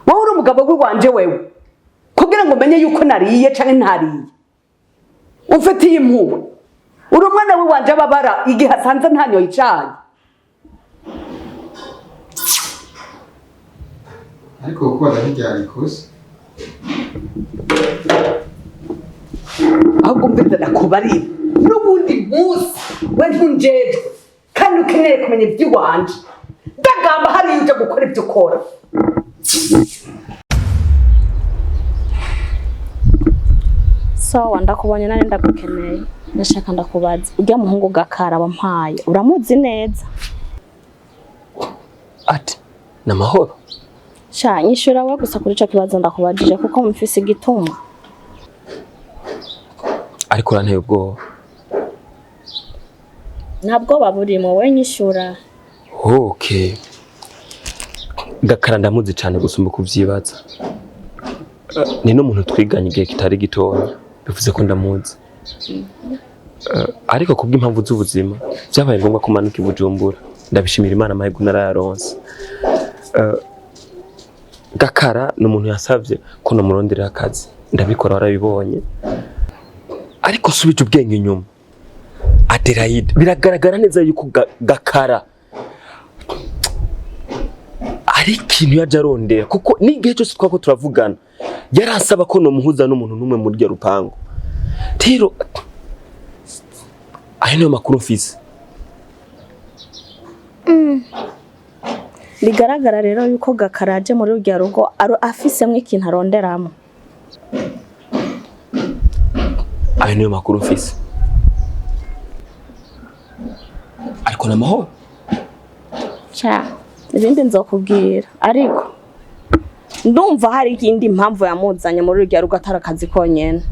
Wowe uri umugabo w'iwanje wewe. Kugira ngo menye yuko nariye canke ntariye. Ufitiye impuhwe. Uri umwana w'iwanje ababara igihe asanze ntanyoye icayi. Ariko kuko ndahiryari kose. Ahubwo mbere ndakubarira. N'ubundi munsi we ntunjeje kandi ukeneye kumenya iby'iwanje. Ndagamba hari uje gukora ibyo ukora. Sawa ndakubonye nane ndagukeneye. Ndashaka ndakubaza urya muhungu Gakara wampaye uramuzi neza? Ati namahoro. Sha nyishura we gusa kuri ico kibazo ndakubajije kuko mfise igituma. Ariko uranteye ubwoba. Ntabwo baburimo we nyishura. Okay. Gakara ndamuzi cyane gusumba kuvyibaza. Ni no muntu twiganye igihe kitari gitoya. Bivuze ko ndamuzi. Ariko kubw'impamvu z'ubuzima byabaye ngombwa kumanuka i Bujumbura. Ndabishimira Imana amahirwe narayaronse. Gakara ni umuntu yasavye ko namurondera akazi. Ndabikora warabibonye. Ariko subije ubwenge inyuma. Adelaide biragaragara neza yuko Gakara ari ikintu yaje arondera kuko n'igihe cyose twako turavugana yaransaba ko no muhuza n'umuntu numwe muri rya rupango. Tiro ayo niyo makuru mfise. Bigaragara rero yuko Gakara aje muri urya rugo afisemwe ikintu aronderamo. Ayo niyo makuru mfise. Ariko namahoro. Cha ibindi nzokubwira ariko ndumva hari ikindi impamvu yamuzanye muri urya rugo atari akazi konyene.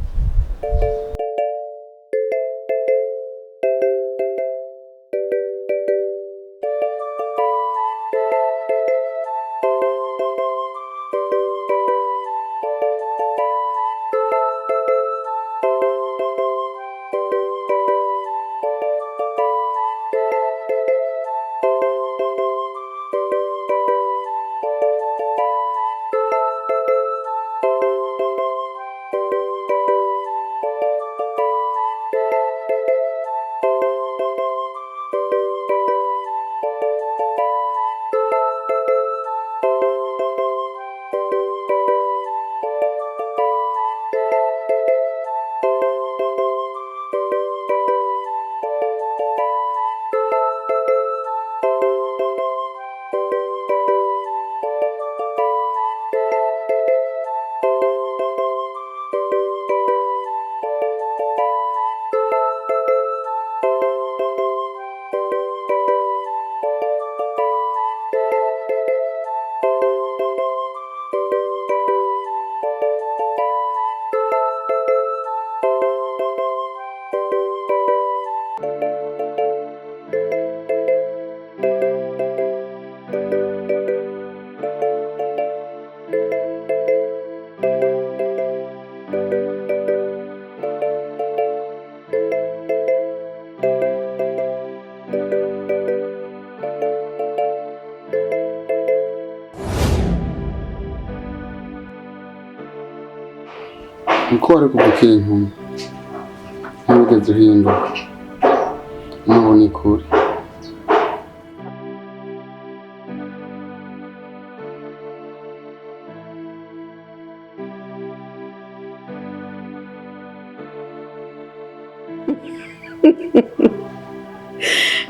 Uko wari kugukira inkumi ntibigeze uhinduka n'ubu ni kure.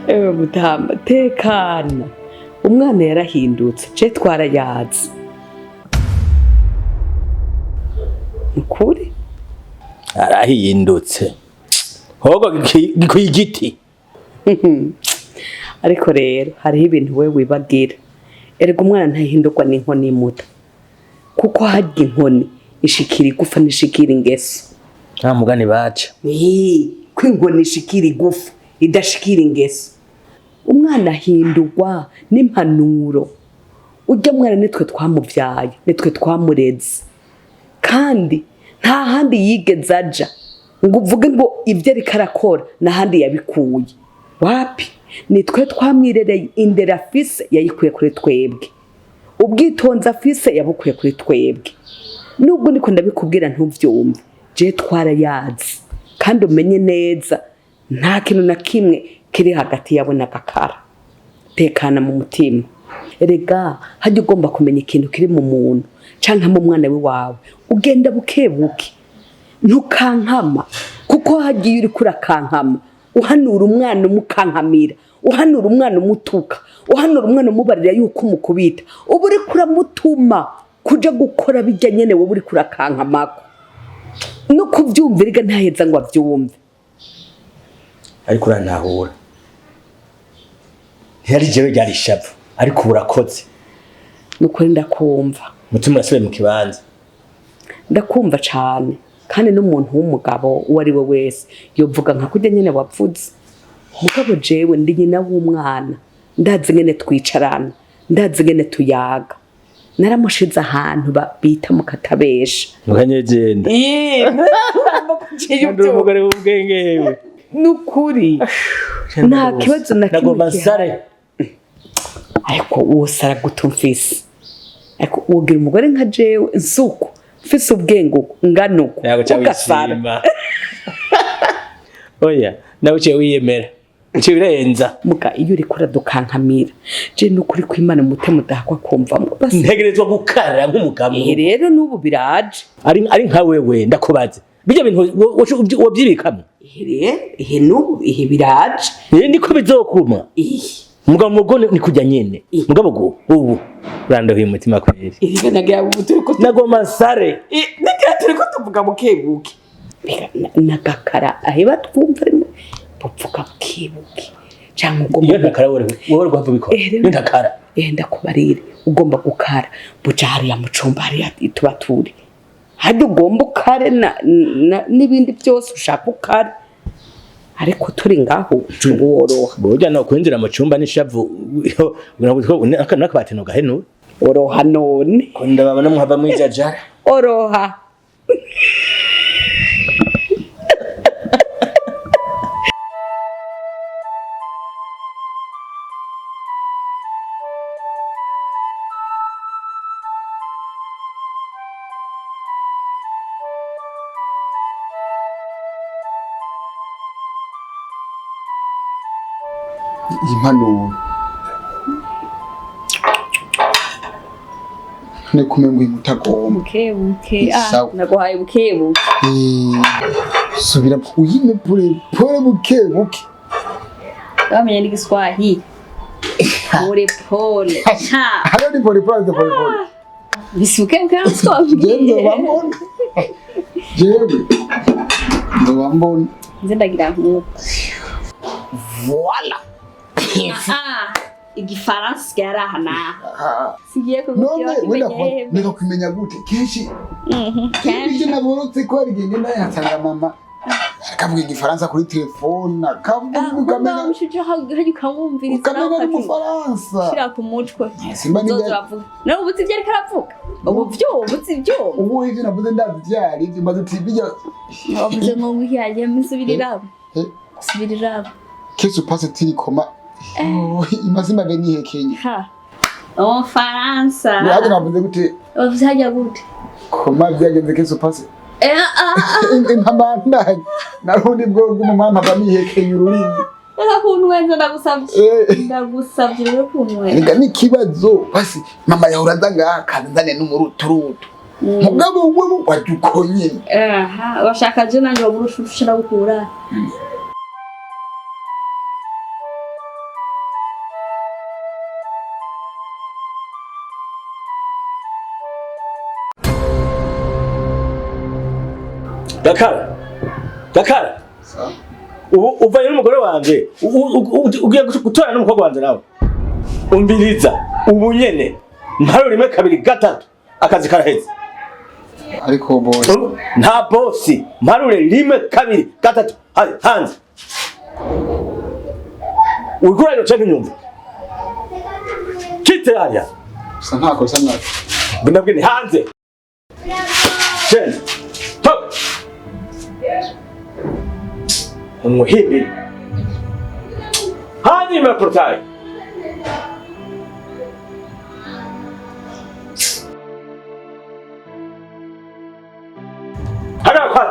Ewe mutama tekana umwana yarahindutse je twarayazi ukuri arahindutse hogo gikuye igiti ariko rero hariho ibintu we wibagira erega umwana ntahindurwa n'inkoni imuta kuko harya inkoni ishikira igufa nishikira ingeso nta mugani baca ko inkoni ishikira igufa idashikira ingeso umwana ahindurwa n'impanuro ujya mwana nitwe twamuvyaye nitwe twamureze kandi nta handi yigeze aja ngo uvuge ngo ibyo ariko arakora n'ahandi yabikuye wapi nitwe twamwirereye indera afise yayikuye kuri twebwe ubwitonzi afise yabukuye kuri twebwe nubwo niko ndabikubwira ntuvyumve je twarayazi kandi umenye neza nta kintu na kimwe kiri hagati yawe na Gakara tekana mu mutima erega hajya ugomba kumenya ikintu kiri mu muntu canke mu mwana wawe ugenda bukebuke ntukankama kuko hagiye uri kurakankama uhanura umwana umukankamira uhanura umwana umutuka uhanura umwana umubarira yuko umukubita ubu uri kuramutuma kuja gukora bijya nyene wowe uri kurakankamako no kuvyumvira ntaheza ngo avyumve ariko urantahura ntiyari jewe ryari ishavu ariko urakoze nukuri ndakumva mutima urasubiye mu kibanza ndakumva cane kandi n'umuntu w'umugabo uwo ari we wese yovuga nka kurya nyene wavuze mugabo jewe ndi nyina w'umwana ndazi ngene twicarana ndazi ngene tuyaga naramushize ahantu bita mu katabesha mukanyegenda ndi umugore w'ubwengewe nukuri nta kibazo na kimwe nsare ariko wose aragutumfise ariko wogira umugore nka jewe nsuko mfise ubwenge nganuko ugasara oya nawe uciye wiyemera uciye birenza muga iyo uri kuradukankamira je nukuri kwimana mutema udahakwa kumvamo ntegerezwa gukara nk'umugabo rero n'ubu biraje ari nka wewe ndakubaze bijya bintu wabyibikamwe ihe n'ubu ihe biraje niko bizokuma mugabo mugone ni kujya nyene mugabo go ubu randohiye umutima kweri iriga nagira ubuturiko nagoma nsare nigira turiko tuvuga mukebuke nagakara aheba twumva bupfuka bukebuke cyangwa ugomba iyo ntakara wowe rwava bikora iyo ntakara ndakubarire ugomba gukara buja hariya mucumba hariya tuba turi hadi ugomba ukare n'ibindi byose ushaka ukare ariko turi ngaho woroha burya no kwinjira mu cyumba n'ishavu nakabati no gaheno oroha none ko ndababona muhava mwijajara oroha impanuro ne kumengo imutagomba bukebuke Sawa. naguhaye bukebuke subira uyime pole bukebuke wamenye n'igiswahili pole pole hano ni pole pole bisuke jewe mukaswahili bambona jewe bambona nze ndagira nk'uko voila igifaransa cyarahana sigiye none wenda kubimenye nika kumenya gute kenshi kenshi naborotse ko ari gende ndayansanga mama akavuga igifaransa kuri telefone akavuga ukamenya mushije haje kamwumviriza ukamenya mu Faransa shira ku mutwe simba ni nzozavuga no ubutsi byari karavuga ubu ubutsi byo ubu ivyo navuze ndavyari ivyo maze tibijya wavuze ngo wihaye musubirira subirira kesu passe tiri koma imazima beni hekenya ha o Faransa yaje navuze gute wavuze hajya gute koma byagenze kesu passe ntamandanye narundi bwo bw'umumama bamihekenya ururimi kunwenza ndagusabye rero kunwenza Nga n'ikibazo basi mama yahora ndanga kanzane n'umuruturutu mugabo wewe wadukonye washaka je nanjye waburusha gukura Gakara. Gakara. Uvanye n'umugore wanje. Ugiye gutora n'umukobwa wanje nawe. Umbiriza. Ubu nyene. Mparo rimwe kabiri gatatu. Akazi karaheze. Ariko boss. Nta boss. Mparo rimwe kabiri gatatu. Hanze. Urikura yo cyane nyumva. Kite hariya. Sa ntako sa nako. Ndabwini hanze. Chen. Top. Umuhimbi. Hani maprotai. Hana kwa.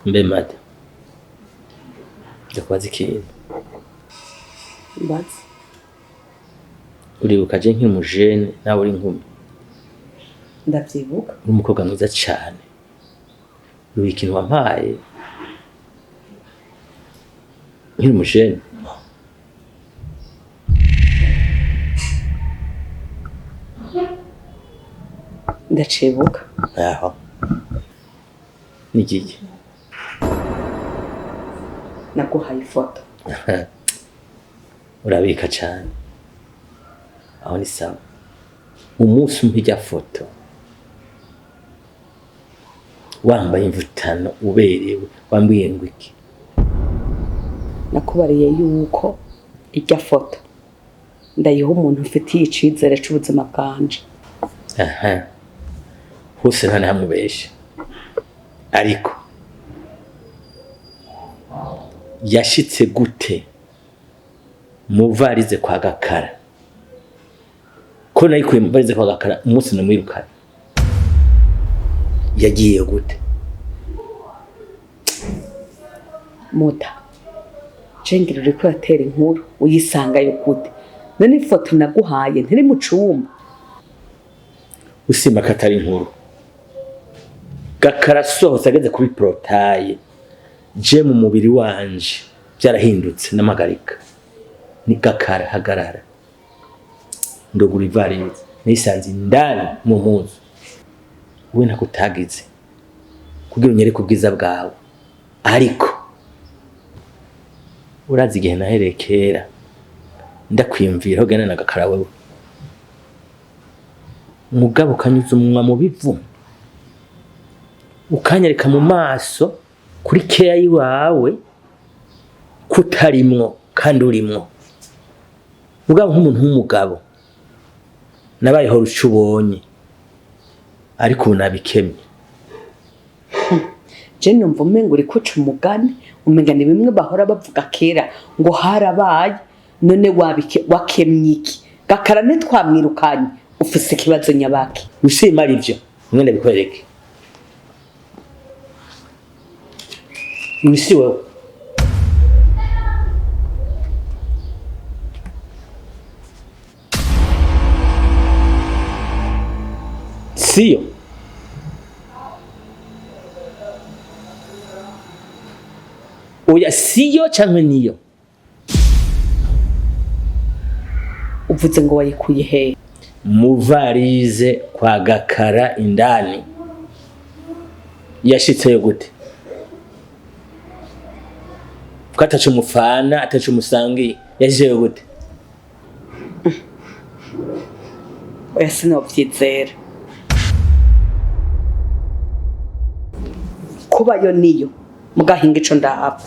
Mbe mate. Ndakwaza ikintu. Mbazi. Uribuka je nk'umujene nawe uri nkumi. Ndavyibuka. Uri umukobwa mwiza cyane. Uri ikintu wampaye. Nk'umujene. Ndacibuka. Aho. Nigiki. Naguhaye ifoto. Urabika cyane. Aho ni sawa. Umunsi mpijya foto. Wambaye imvutano uberewe wambwiye ngo iki. Nakubariye yuko ijya foto ndayiha umuntu ufitiye icizere c'ubuzima bwanje. Aha. Hose nta namubeshe. Ariko yashitse gute muvarize kwa Gakara ko nayikuye muvarize kwa Gakara umunsi namwirukana yagiye gute Muta cengira uriko yatera inkuru uyisangayo gute none ifoto naguhaye ntiri mu cumba usima katari inkuru Gakara sohose ageze kuri protaye je mu mubiri wanje byarahindutse n'amagarika ni Gakara hagarara ndogura ivarize nisanze indani mu muzu we nakutagize kugira unyereke ubwiza bwawe ariko urazi igihe naherekera ndakwimvira ho gana na Gakara wewe mugabo kanyuze umunwa mu bivu ukanyereka mu maso kuri keya yiwawe kutarimwo kandi urimwo mugabo nk'umuntu w'umugabo nabayeho rucubonye ariko unabikemye je numva umengo uri kuca umugani umengana bimwe bahora bavuga kera ngo harabaye none wakemye iki Gakara ne twamwirukanye ufise ikibazo nyabaki usima arivyo mwene bikwereke Misi wewe siyo oya siyo canke niyo uvuze ngo wayikuye he muvarize kwa Gakara indani yashitseyo gute katacu mufana atacu musangi yashitseyo gute oya sinovyizera kubayo niyo mugahinga ico ndahava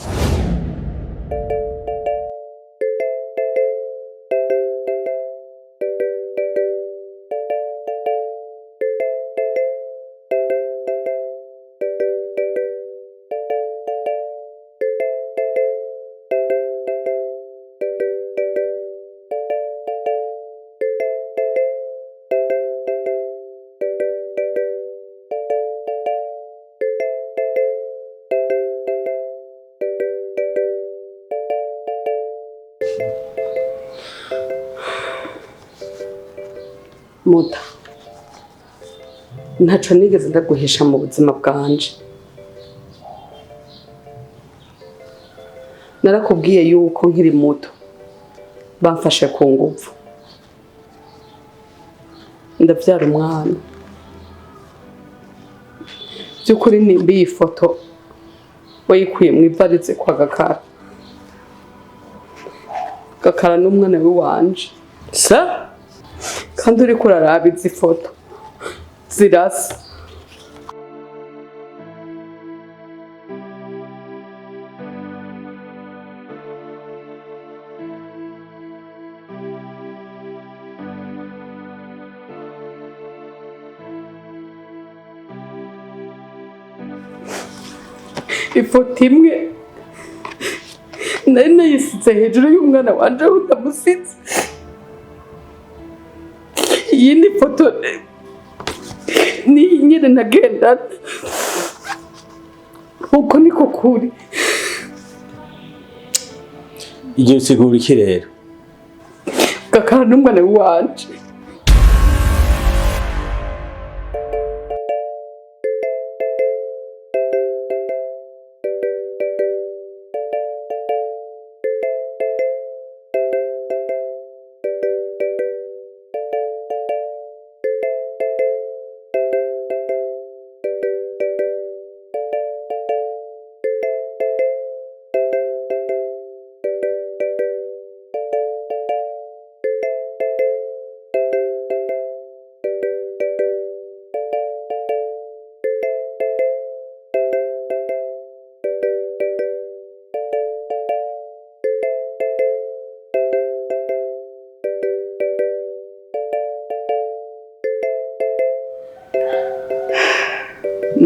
muta ntaco nigeze ndaguhisha mu buzima bwanje. Narakubwiye yuko nkiri muto bamfashe ku nguvu ndavyara umwana. By'ukuri nimba iyi foto wayikuye mu ivarize kwa Gakara. Gakara n'umwana w'iwanje sa kandi uriko uraraba izi foto zirasa. Ifoto imwe nari nayisize hejuru y'umwana wanje aho ndamusize. Iyindi foto ni nyine nagendana. Uko niko kuri. igihe usigura iki rero? Gakara n'umwana wanje.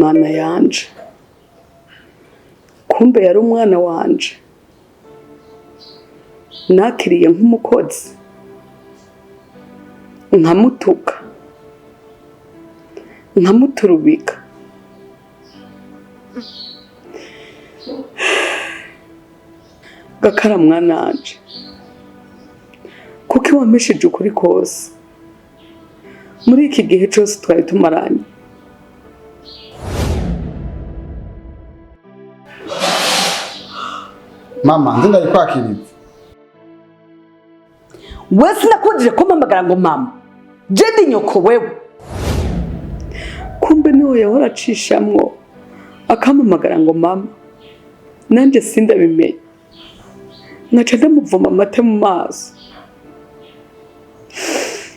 Mana yanje, kumbe yari umwana wanje nakiriye nk'umukozi nkamutuka nkamuturubika. Gakara mwana wanje, kuko wampeshije ukuri kose muri iki gihe cyose twari tumaranye. Mama, nzi ndayikwakiriza. Wewe sinakujije kumpamagara ngo mama. Je ndi nyoko wewe. Kumbe niwe yahora acishamwo akampamagara ngo mama. Nanje sindabimenye. Naca ndamuvoma amata mu maso.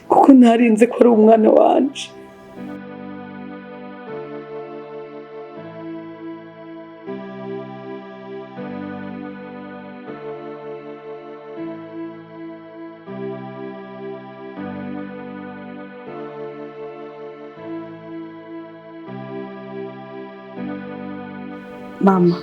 Kuko narinze ko ari umwana wanje. Mama,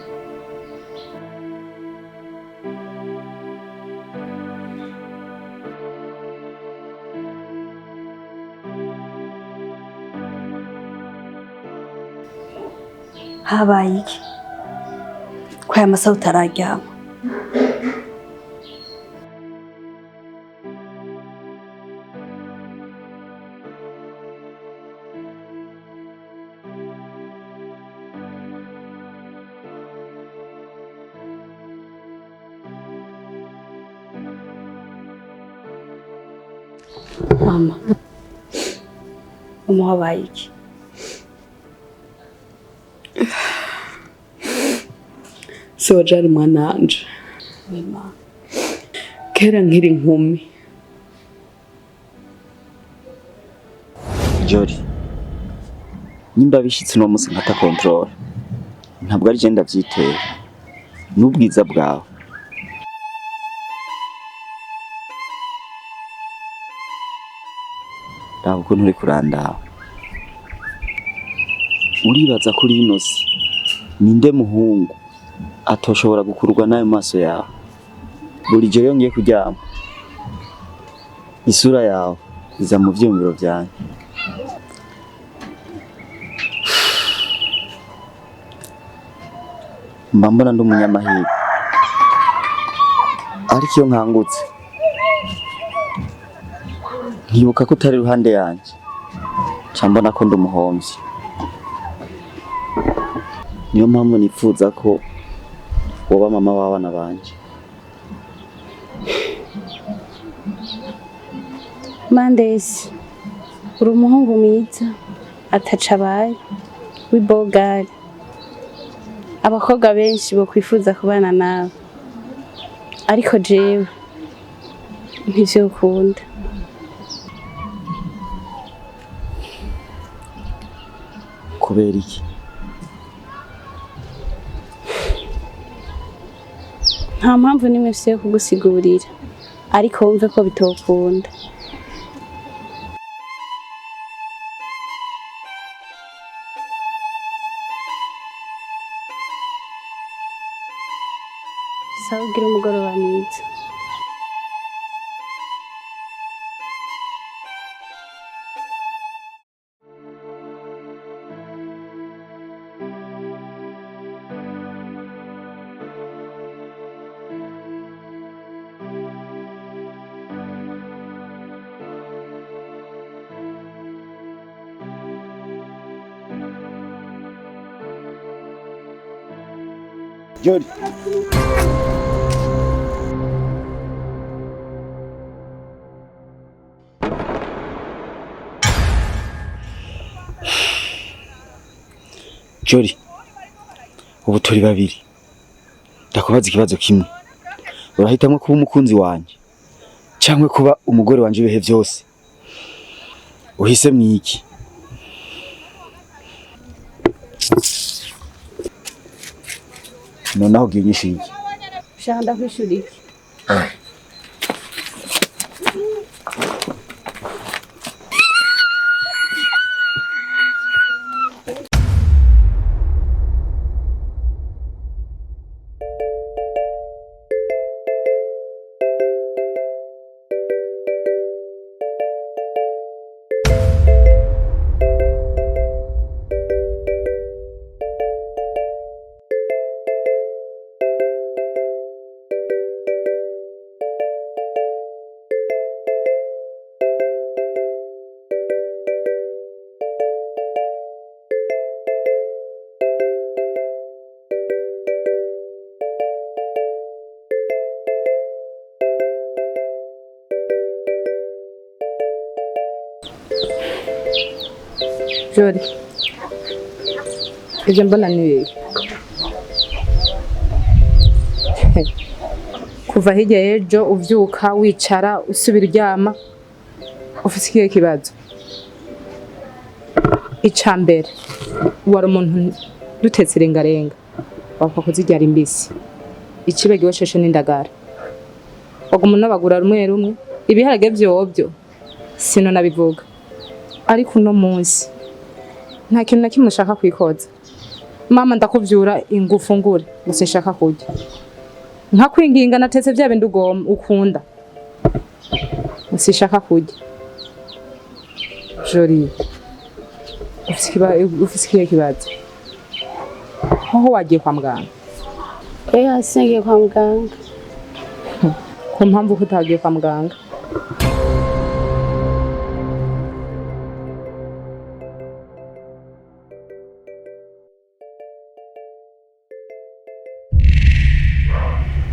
habaye iki ko aya masaha utararyama? mama, Mama, habaye iki? so jari mwana wanje. Mama, Kera nkiri inkumi Jori, nimba bishitse no musi nkata control, ntabwo ari je ndavyitera n'ubwiza bwawe. Raba ukuntu uri kurandawe. Uribaza kuri ino si ninde muhungu atoshobora gukurwa n'ayo maso yawe? Buri joro iyo ngiye kuryama isura yawe iza mu vyumviro vyanje. Mba mbona ndi umunyamahirwe, ariko iyo nkangutse nkibuka ko utari iruhande yanjye ca mbona ko ndi umuhomvyi. Niyo mpamvu nifuza ko woba mama w'abana banje. Mandesi, uri umuhungu mwiza ataca abaye w'ibogari. Abakobwa benshi bokwifuza kubana nawe, ariko jewe ntivyo ukunda. Kubera iki? Nta mpamvu nimwe mfise yo kugusigurira, ariko wumve ko bitokunda. Sawa, ugira umugoroba mwiza. Jody. Jody, ubu turi babiri. Ndakubaza ikibazo kimwe. Urahitamwo kuba umukunzi wanje cyangwa kuba umugore wanje ibihe byose? Uhise mwiki? Nonaho uginyisha iki? Shaka ndakwishura iki? Jody, ivyo mbona ni wewe. Kuva hirya y'ejo uvyuka wicara usubira uryama ufise ikihe kibazo? Icambere wari umuntu dutetse irengarenga wapfa kuziryara imbisi, icibegiwe sheshe n'indagara, waguma unabagura rumwe rumwe, ibiharage vyovyo sino nabivuga, ariko uno munsi nta kintu na kimwe ushaka kwikoza. Mama ndakuvyura ingufu ngure gusa nshaka kurya, nka kwinginga natetse vya bindi ukunda usishaka kurya. Jori, ufise ikihe kibazo? Aho wagiye kwa muganga? Singiye kwa muganga. Ku mpamvu ko utagiye kwa muganga?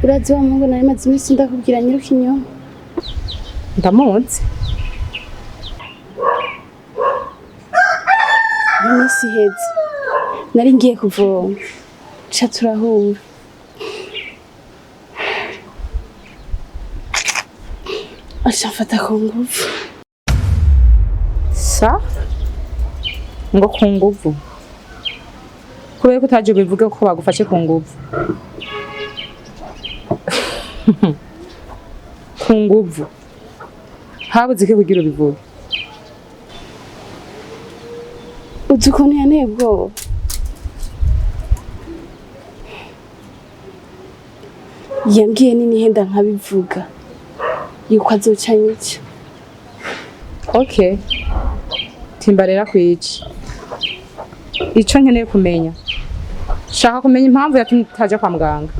Urazi wa mungu nari maze iminsi ndakubwira Nyirukinyoma? Ndamuzi. Iminsi iheze nari ngiye kuvoma ca turahura. Ashafata ku nguvu. Sa? Ngo ku nguvu? Kubera ko utaje bivuga ko bagufashe ku nguvu. Ku nguvu habuze iki kugira ubivuge? Uzi ukuntu yanteye ubwoba? Yambwiye n'inihenda nkabivuga yuko azoca nyica. Okay, timbarera kwica. Ico nkeneye kumenya, shaka kumenya impamvu yatumye utaja kwa muganga.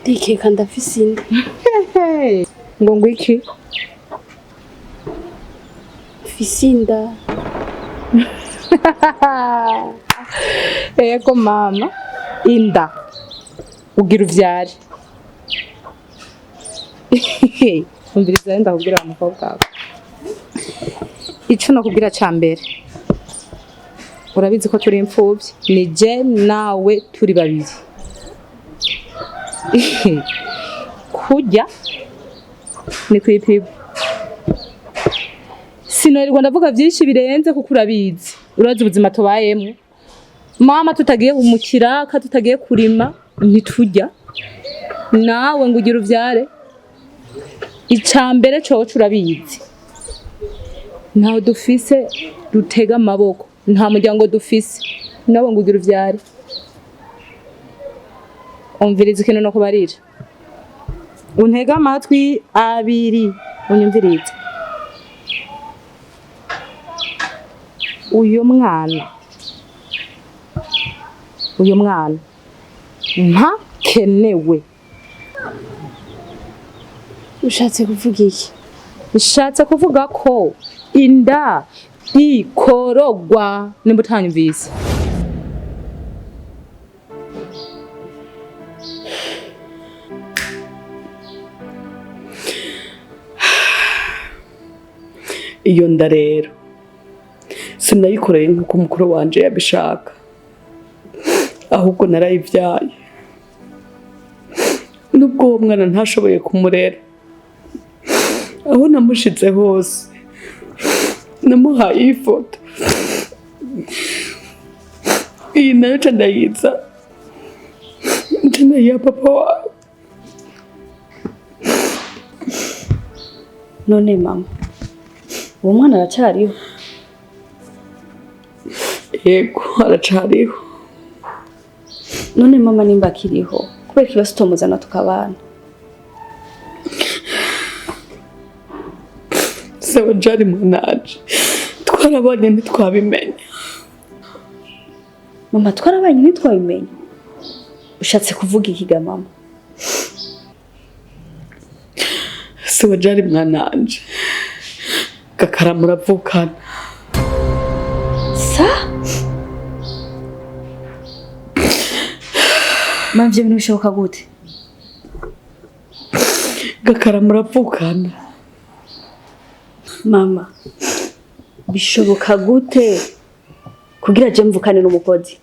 Ndikeka ndafise inda. ngo ngwiki Fisinda. ego mama inda ugira uvyare umviriza wenda kubwira umukobwa wawe ico nakubwira ca mbere urabizi ko turi imfuvyi ni je nawe turi babiri kurya ni kwipiba sinorirwa ndavuga vyinshi birenze kuko urabizi urazi ubuzima tubayemwe mama tutagiye umukiraka tutagiye kurima ntiturya nawe ngo ugira uvyare icambere coco urabizi ntaho dufise dutega amaboko nta muryango dufise nawe ngo ugira uvyare umviriza ikintu no kubarira untega amatwi abiri unyumviriza uyu mwana ntakenewe. Ushatse kuvuga iki? Ushatse kuvuga ko inda ikorogwa nimba utanyumvise. Iyo nda rero sinayikoreye nk'uko mukuru wanje yabishaka, ahubwo narayivyaye. Nubwo uwo mwana ntashoboye kumurera, aho namushize hose namuhaye ifoto, iyi nayo nca ndayiza, nca ndayiha papa wawe. None mama, uwo mwana aracariho? Yego aracariho. None mama nimba akiriho, kubera ikibazo utomuzana tukabana? Sawa jari mwanaje, twarabanye ntitwabimenya. Mama twarabanye ntitwabimenya? Ushatse kuvuga ikiga mama? Sawa jari mwanaje, Gakara muravukana. Sa? Mama ivyo bintu bishoboka gute? Gakara muravukana. Mama, bishoboka gute kugira je mvukane n'umukozi?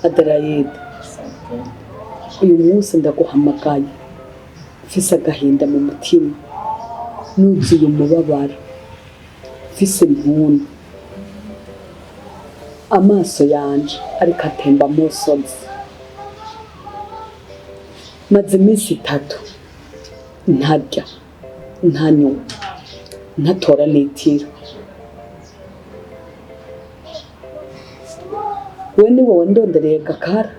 Adelaide, uyu munsi ndaguhamagaye mfise agahinda mu mutima, nuzuye umubabaro, mfise impundu, amaso yanje ariko atemba amosozi. Maze iminsi 3 ntarya, ntanywa, ntatora litiro. We ni wowe ndondereye Gakara?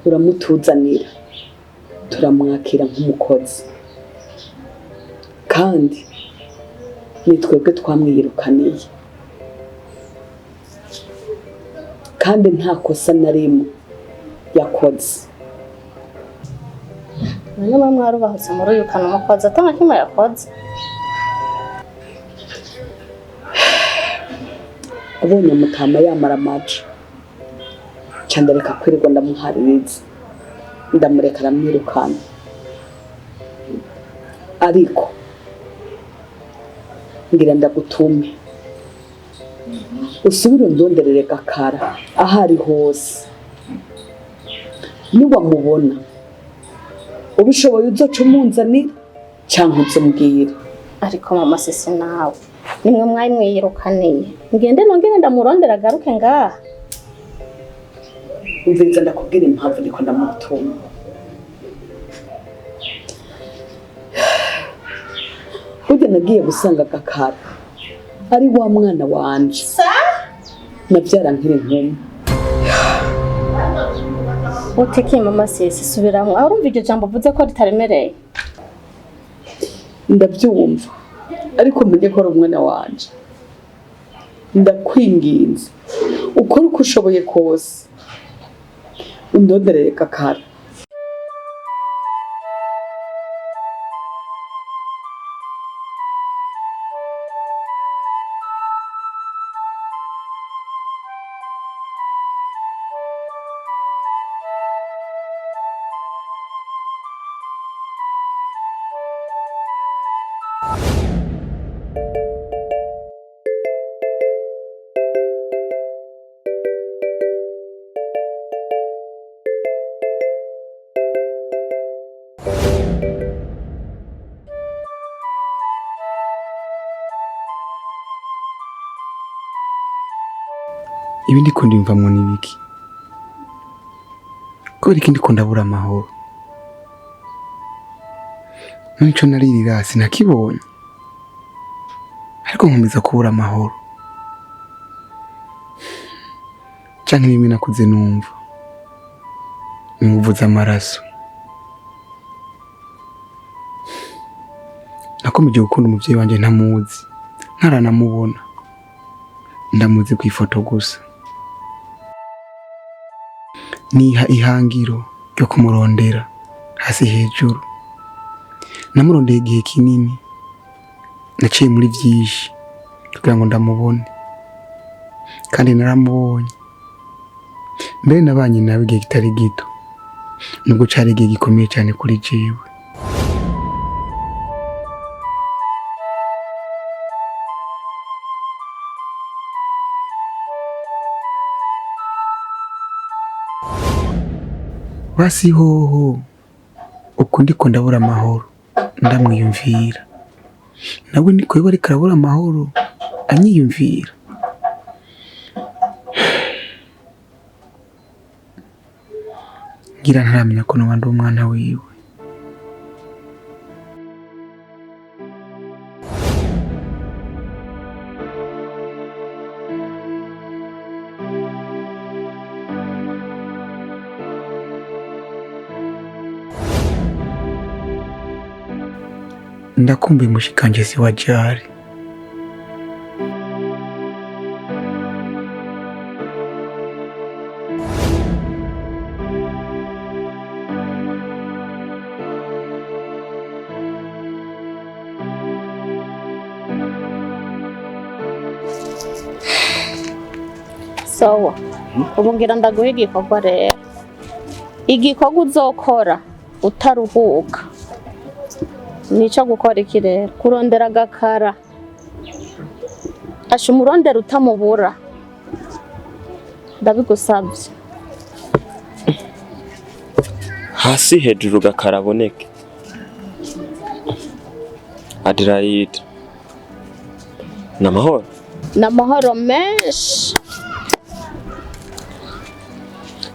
Uramutuzanira, turamwakira nk'umukozi, kandi ni twebwe twamwirukaniye, kandi nta kosa na rimwe yakoze. None mwe mwarubahutse muruyukana umukozi atana kimwe yakoze? Abonye Mutama yamara amaca, candareka kwirirwa ndamuhaririza, ndamureka aramwirukana. Ariko ngira ndagutume usubire undonderere Gakara ahari hose. Niwamubona ubishoboye uzoca umunzanira canke uzombwira. Ariko mama sisi nawe nimwe mwari mwiyirukaniye, ngende nongere ndamurondera agaruke ngaha. Umviriza ndakubwira impamvu niko ndamutuma. burya nagiye gusanga Gakara ari wa mwana wanje nabyara nkiri nkumi. Uteke mama sese subiramwe urumva iryo jambo uvuze ko ritaremereye. Ndabyumva ariko menye ko ari umwana wanje. Ndakwinginze ukora uko ushoboye kose undonderere Gakara. Ibi ndiko ndimvamwo nibiki? Kubera iki ndiko ndabura amahoro? Nico naririra sinakibonye. Ariko nkomeza kubura amahoro. Canke bimwe nakuze numva. Nguvuza amaraso. Nakomeje gukunda umuvyeyi wanje ntamuzi. Ntaranamubona. Ndamuzi ku ifoto gusa. Niha ihangiro ryo kumurondera hasi hejuru. Namurondeye igihe kinini. Naciye muri vyinshi kugira ngo ndamubone. Kandi naramubonye. Mbere nabanye nawe igihe kitari gito. Nubwo cari igihe gikomeye cyane kuri jewe. Basi hoho uko ndiko ndabura amahoro ndamwiyumvira. Nawe niko yibari karabura amahoro anyiyumvira. Ngira ntaramenya ko nabandi umwana wiwe. Ndakumbuye mushikanje si wa jari. Sawa. Ubu ngira ndaguha igikorwa rero. Igikorwa uzokora utaruhuka. Nico gukora iki rero? Kurondera Gakara. Asha umurondera utamubura. Ndabigusabye. Hasi hejuru Gakara aboneke. Adelaide. Namahoro? Namahoro menshi.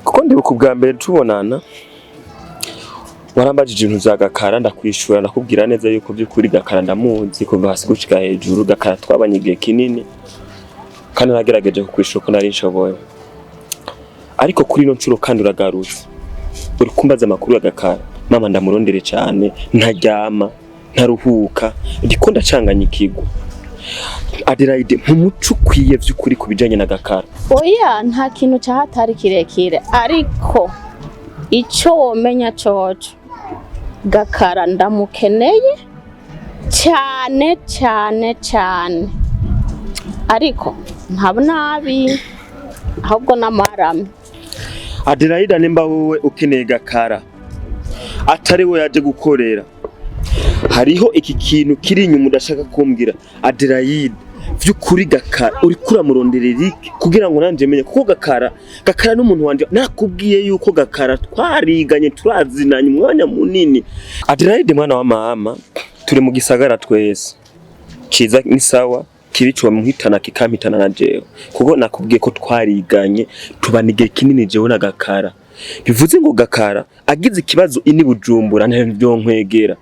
Kuko ndibuka ubwa mbere tubonana warambajije ibintu vya Gakara ndakwishura ndakubwira neza yuko by'ukuri Gakara ndamuzi kuva hasi gushika hejuru. Gakara twabanye igihe kinini kandi nagerageje kukwishura ko nari nshoboye, ariko kuri no ncuro kandi uragarutse uri kumbaza amakuru ya Gakara. Mama ndamurondere cyane ntaryama ntaruhuka ndiko ndacanganya ikigo. Adelaide nkumuco ukwiye vy'ukuri kubijanye na Gakara. Oya nta kintu cyahatari kirekire, ariko icyo womenya coco Gakara ndamukeneye cyane cyane cyane, ariko ntabnabi ahubwo namarame. Adelaide nimba wowe ukeneye Gakara atari we yaje gukorera, hariho iki kintu kiri inyuma udashaka kumbwira. Adelaide vy'ukuri Gakara uri kuramuronderera iki kugira ngo nanje menye kuko Gakara n'umuntu wanje nakubwiye yuko Gakara twariganye turazinanye umwanya munini. Adelaide mwana wa mama turi mu gisagara twese ciza ni sawa kirico muhitana kikampitana na jewe kuko nakubwiye ko twariganye tubanige kinini jewe na Gakara. Bivuze ngo Gakara agize ikibazo ini Bujumbura ntavyo nkwegera.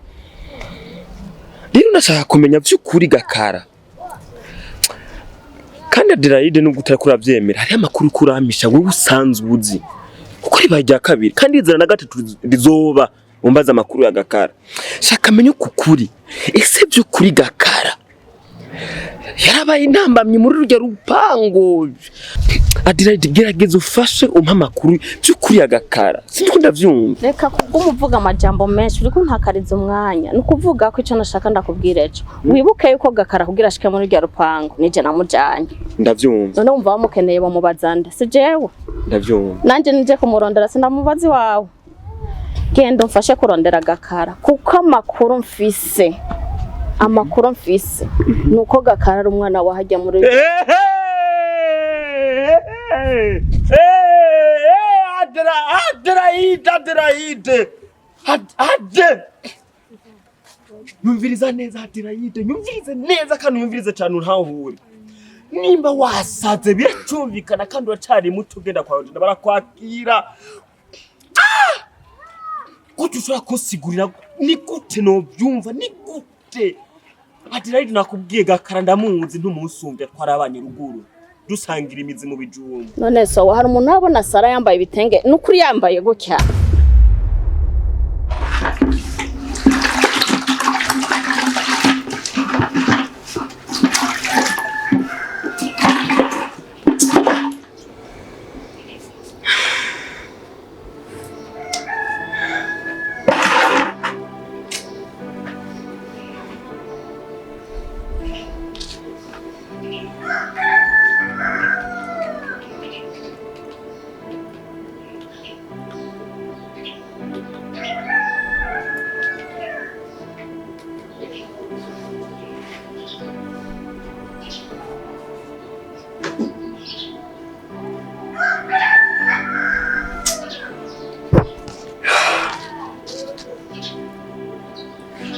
Rero rero ndashaka kumenya by'ukuri Gakara kandi Adelaide nubwo utarakubyemera hari amakuru kuramisha wowe usanzwe uzi kuko ribaye rya kabiri kandi izana na gatatu rizoba umbaza amakuru ya Gakara shaka menye ukuri ese by'ukuri Gakara yarabaye intambamye muri rujya rupango Adelaide gerageza ufashe umpa amakuru by'ukuri ya Gakara sinzi ko ndavyumva reka kugumuvuga amajambo menshi uri kuntakariza umwanya nukuvuga ko ico nashaka ndakubwira ejo wibuke yuko Gakara kugira ashike muri rya rupango nije namujanye ndavyumva none umva bamukeneye bamubazanda si jewe ndavyumva nanje nije kumurondera sindamubazi wawe genda umfashe kurondera Gakara kuko amakuru mfise nuko Gakara ari umwana wahajya muri Adelaide nyumviriza neza Adelaide nyumvirize neza kandi nyumvirize cyane urahure nimba wasaze biracumvikana kandi uracari muto ugenda kwa Odina barakwakira gute ushobora kunsigurira ni gute no byumva ni gute Adelaide nakubwiye Gakara ndamuzi ntumusumbye twarabanye ruguru dusangira imizi mu bijumba none so hari umuntu abona Sara yambaye ibitenge n'ukuri yambaye gutya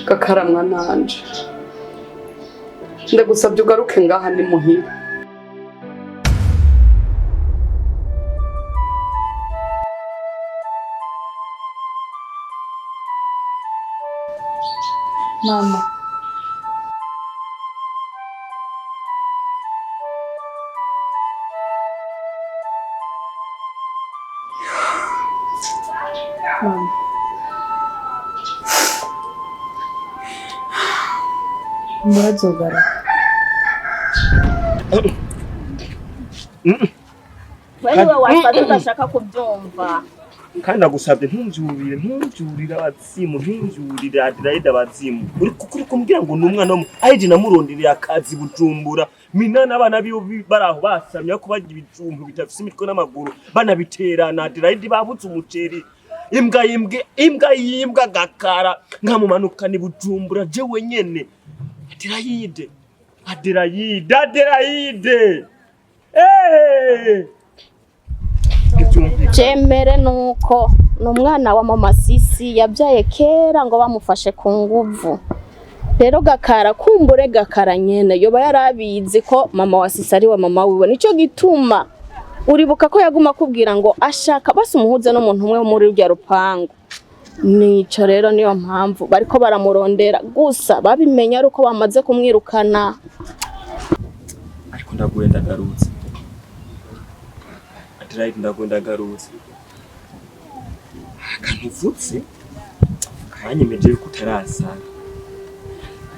Gakara mwananje ndagusabye ugaruke ngaha ni muhira Mama Murazogara wewe wasaze ndashaka kubyumva kandi nagusabye ntunjurira abazimu ntunjurira Adelaide abazimu uri kumbwira ngo numwana wo Aide namurondereye akazi Bujumbura mina n'abana biyo baraho basamya ko bagira ibijumbu bitafise imitwe n'amaguru banabiterana Adelaide babuze umuceri imbwa Gakara nkamumanuka ni Bujumbura je wenyene Adelaide Jemere nuko numwana wa mama Sisi yabyaye kera ngo bamufashe ku nguvu rero Gakara kumbure Gakara nyene yoba yarabizi ko mama wa Sisi ari wa mama wiwe nico gituma uribuka ko yaguma kubwira ngo ashaka basi umuhuze n'umuntu umwe muri rya rupango nico rero niyo mpamvu bariko baramurondera gusa babimenya ari uko bamaze kumwirukana ariko ndagwenda garutse Adelaide ndagwenda garutse akanuvutse kanyemeje yuko utarasara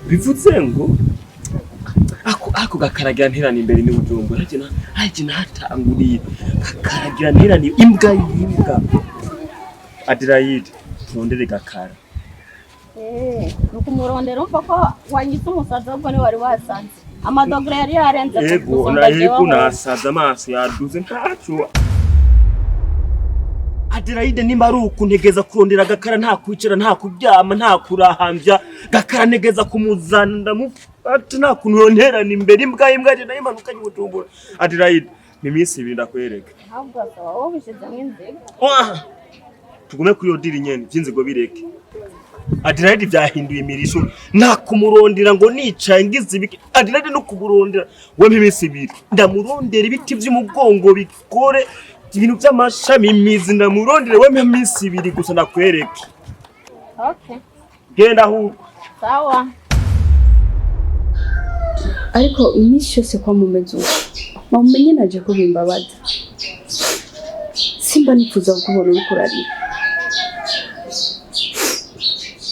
bivuze ngo ako Gakaragira nterana imbere ni Bujumbura haje natanguriye Gakaragira nterana imbwa Adelaide tondere Gakara nuko murondera umva ko wanyise umusaza ahubwo ni wari wasanze amadogre yari yarenze yego nasaza amaso yaduze ntaco Adelaide nimba ari ukuntegeza kurondera Gakara nta kwicara nta kubyama nta kurahambya Gakara negeza kumuzana ndamufata nta kunronterana imbere imbwa je nayo imanukanye Bujumbura Adelaide mimisi ibiri ndakwereka ahubwo wowe ubishizemo inzigo tugume kuri yo diri nyene byinzigo bireke Adelaide byahinduye imirisho nta kumurondera ngo nicaye ngize ibiki Adelaide no kumurondera we mimisi ibiri ndamurondera ibiti by'umugongo bikore ibintu by'amashami imizi ndamurondera we mimisi ibiri gusa ndakwereke okay genda hu sawa ariko iminsi yose kwa mumeze uko mumenye naje ko bimbabaza simba nifuza kubona uriko urarira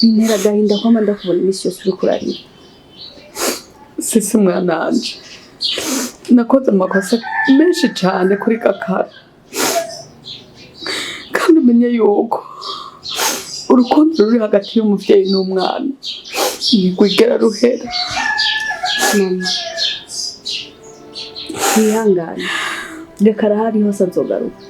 bintera agahinda ko ndakubona iminsi yose uriko urarira sisi mwana wanje nakoze amakosa menshi cyane kuri Gakara kandi umenye yuko urukundo ruri hagati y'umuvyeyi n'umwana ntigwigera ruhera. mama wihangane Gakara hari hose azogaruka.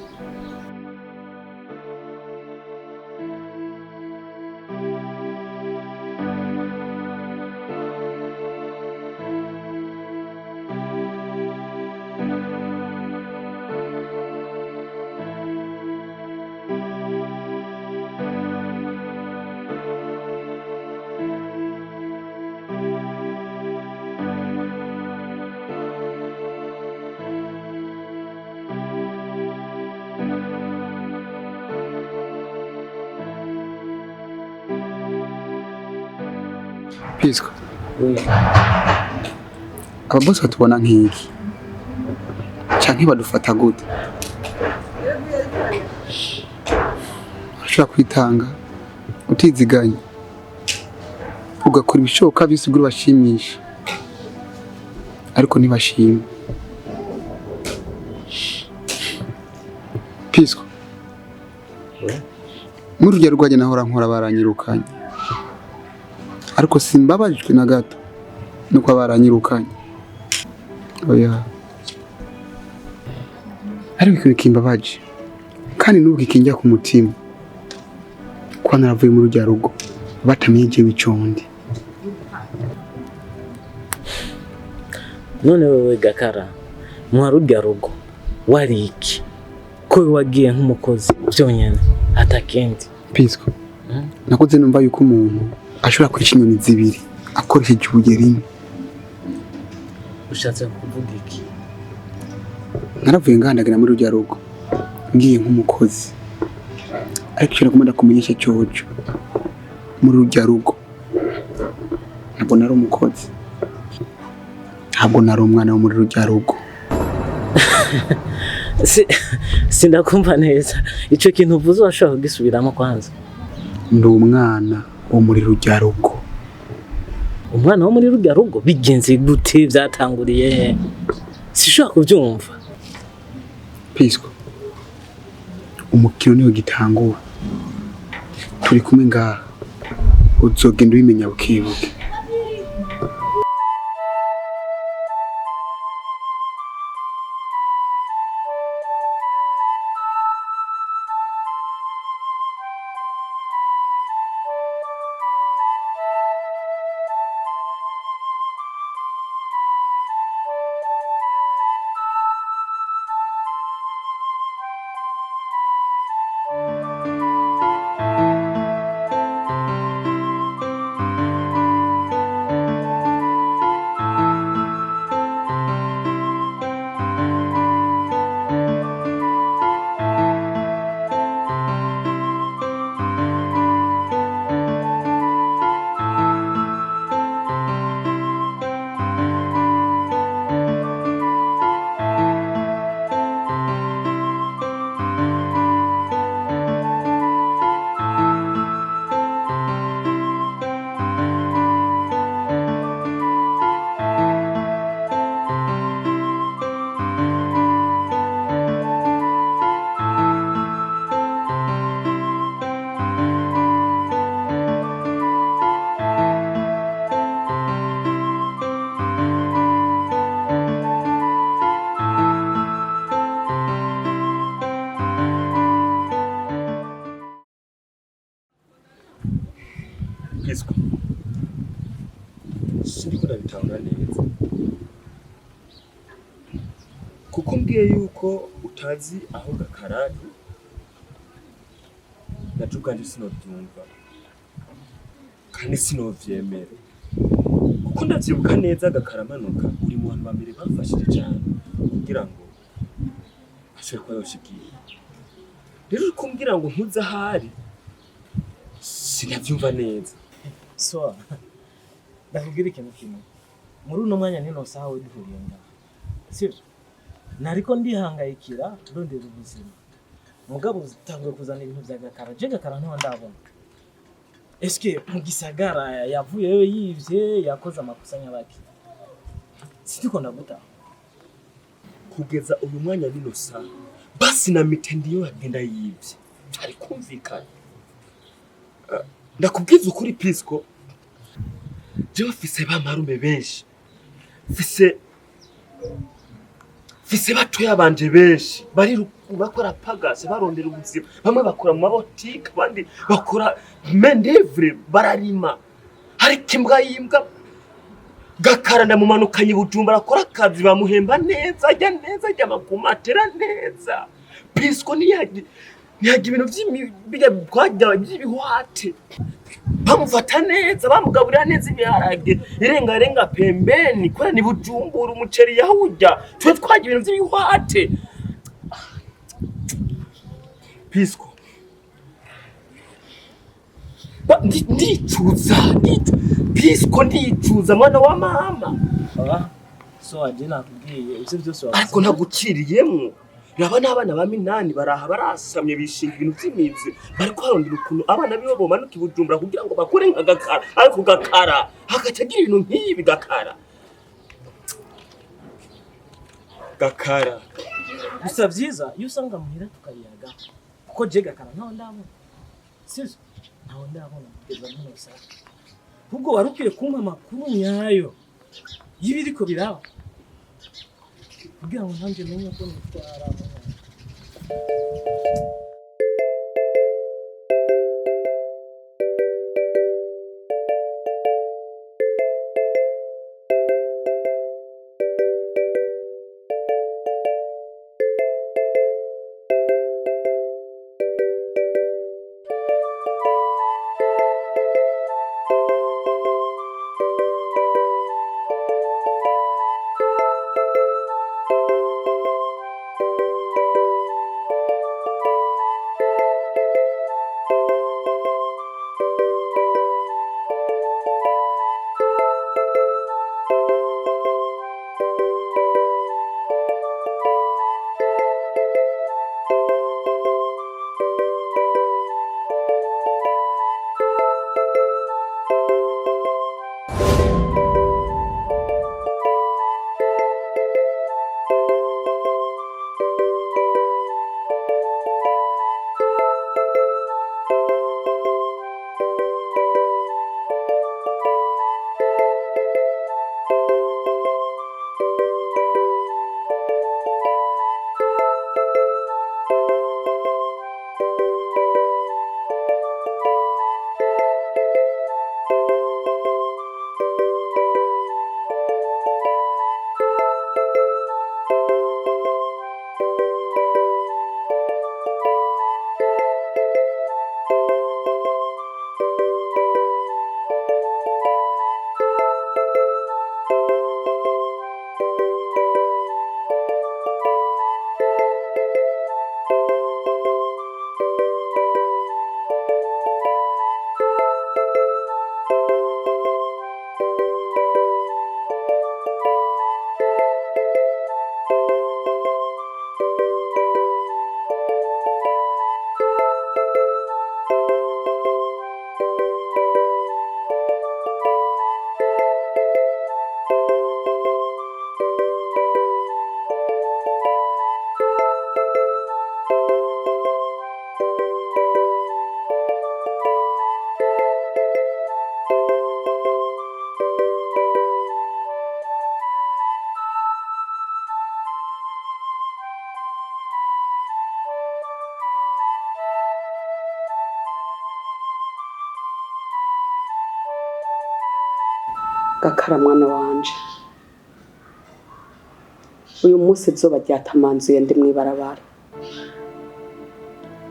Pisco. Ababosi batubona nk'iki canke badufata gute? Ushaka kwitanga utiziganya ugakora ibishoboka byose kugira bashimisha ariko ntibashima. Pisco. Muri urugero rwajye nahora nkora baranyirukanye ariko simbabajwe na gato nuko baranyirukanye. Oya ariko ikintu kimbabaje kandi n'ubu kikinjya ku mutima kwa naravuye muri urya rugo batamenye je wicondi. None wewe Gakara mwari urya rugo wari iki ko wagiye nk'umukozi byonyene atakindi? Pisco. Nakoze numva yuko umuntu ashobora kwica inyoni zibiri akoresheje ibuye rimwe. Ushatse kuvuga iki? Naravuye ngandagana muri urya rugo ngiye nk'umukozi ariko cyo nagomba kumenyesha cyoco muri urya rugo ntabwo nari umukozi, ntabwo nari umwana wo muri urya rugo. Sindakumva neza ico kintu uvuze washaka kugisubiramo kwanza. Ndi umwana wo muri urya rugo. Umwana wo muri urya rugo bigenze gute? Byatanguriye sishaka kubyumva. Pisco. Umukino niwe gitangura. Turi kumwe ngaha uzogenda ubimenya bukibuke. Pisco. Sindiko ndabitanga neza. Kuko mbwiye yuko utazi aho Gakara ari. Najuganje sinobyumva. Kandi sinovyemera. Kuko ndavyibuka neza Gakara amanuka uri mu bantu bambere bafashije cyane kugira ngo ashobore kuba yoshikiye. Rero kumbwira ngo ntuze ahari sinavyumva neza. So, ndakubwira ikintu kimwe. muri uno mwanya nino saha we duhuriye ngaha sivyo nariko ndihangayikira ndondera ubuzima mugabo utanguye kuzana ibintu vya Gakara je Gakara ntaho ndabona eske mu gisagara yavuyeyo yivye yakoze amakosa nyabaki sitiko ndaguta kugeza uyu mwanya nino saha basi na mitendiyo yagenda yivye ari kumvikana ndakubwiza ukuri Prisco je bafise bamarume benshi fise batoya banje benshi bari bakora pagase barondera ubuzima bamwe bakora mu mabotike abandi bakora mendevre bararima hari kimbwa yimbwa Gakara ndamumanukanye Bujumbura akora akazi bamuhemba neza ajya makumatera neza Prisco niyagira ibintu by'ibihwate bamufata neza bamugaburira neza ibiharage irenga pembeni kwa ni Bujumbura umuceri yahujya twe twagira ibintu by'ibihwate Prisco ndicuza mwana wa mama so aje nakubwiye ivyo byose ariko ntaguciriyemwo raba n'abana ba Minani baraha barasamye bishinga ibintu by'imizi bariko harondera ukuntu abana bibo bomanuka Bujumbura kugira ngo bakore nka Gakara ariko Gakara hagacagira ibintu nk'ibi Gakara gusa vyiza iyo usanga muhira tukariyaga kuko je Gakara ntaho ndabona sivyo ntaho ndabona kugeza none saha ubwo warukwiye kumpa amakuru nyayo y'ibiriko biraba kugira ngo nanje menye ko nitwara Gakara mwana wanje uyu munsi izuba ryatamanzuye ndi mwibarabara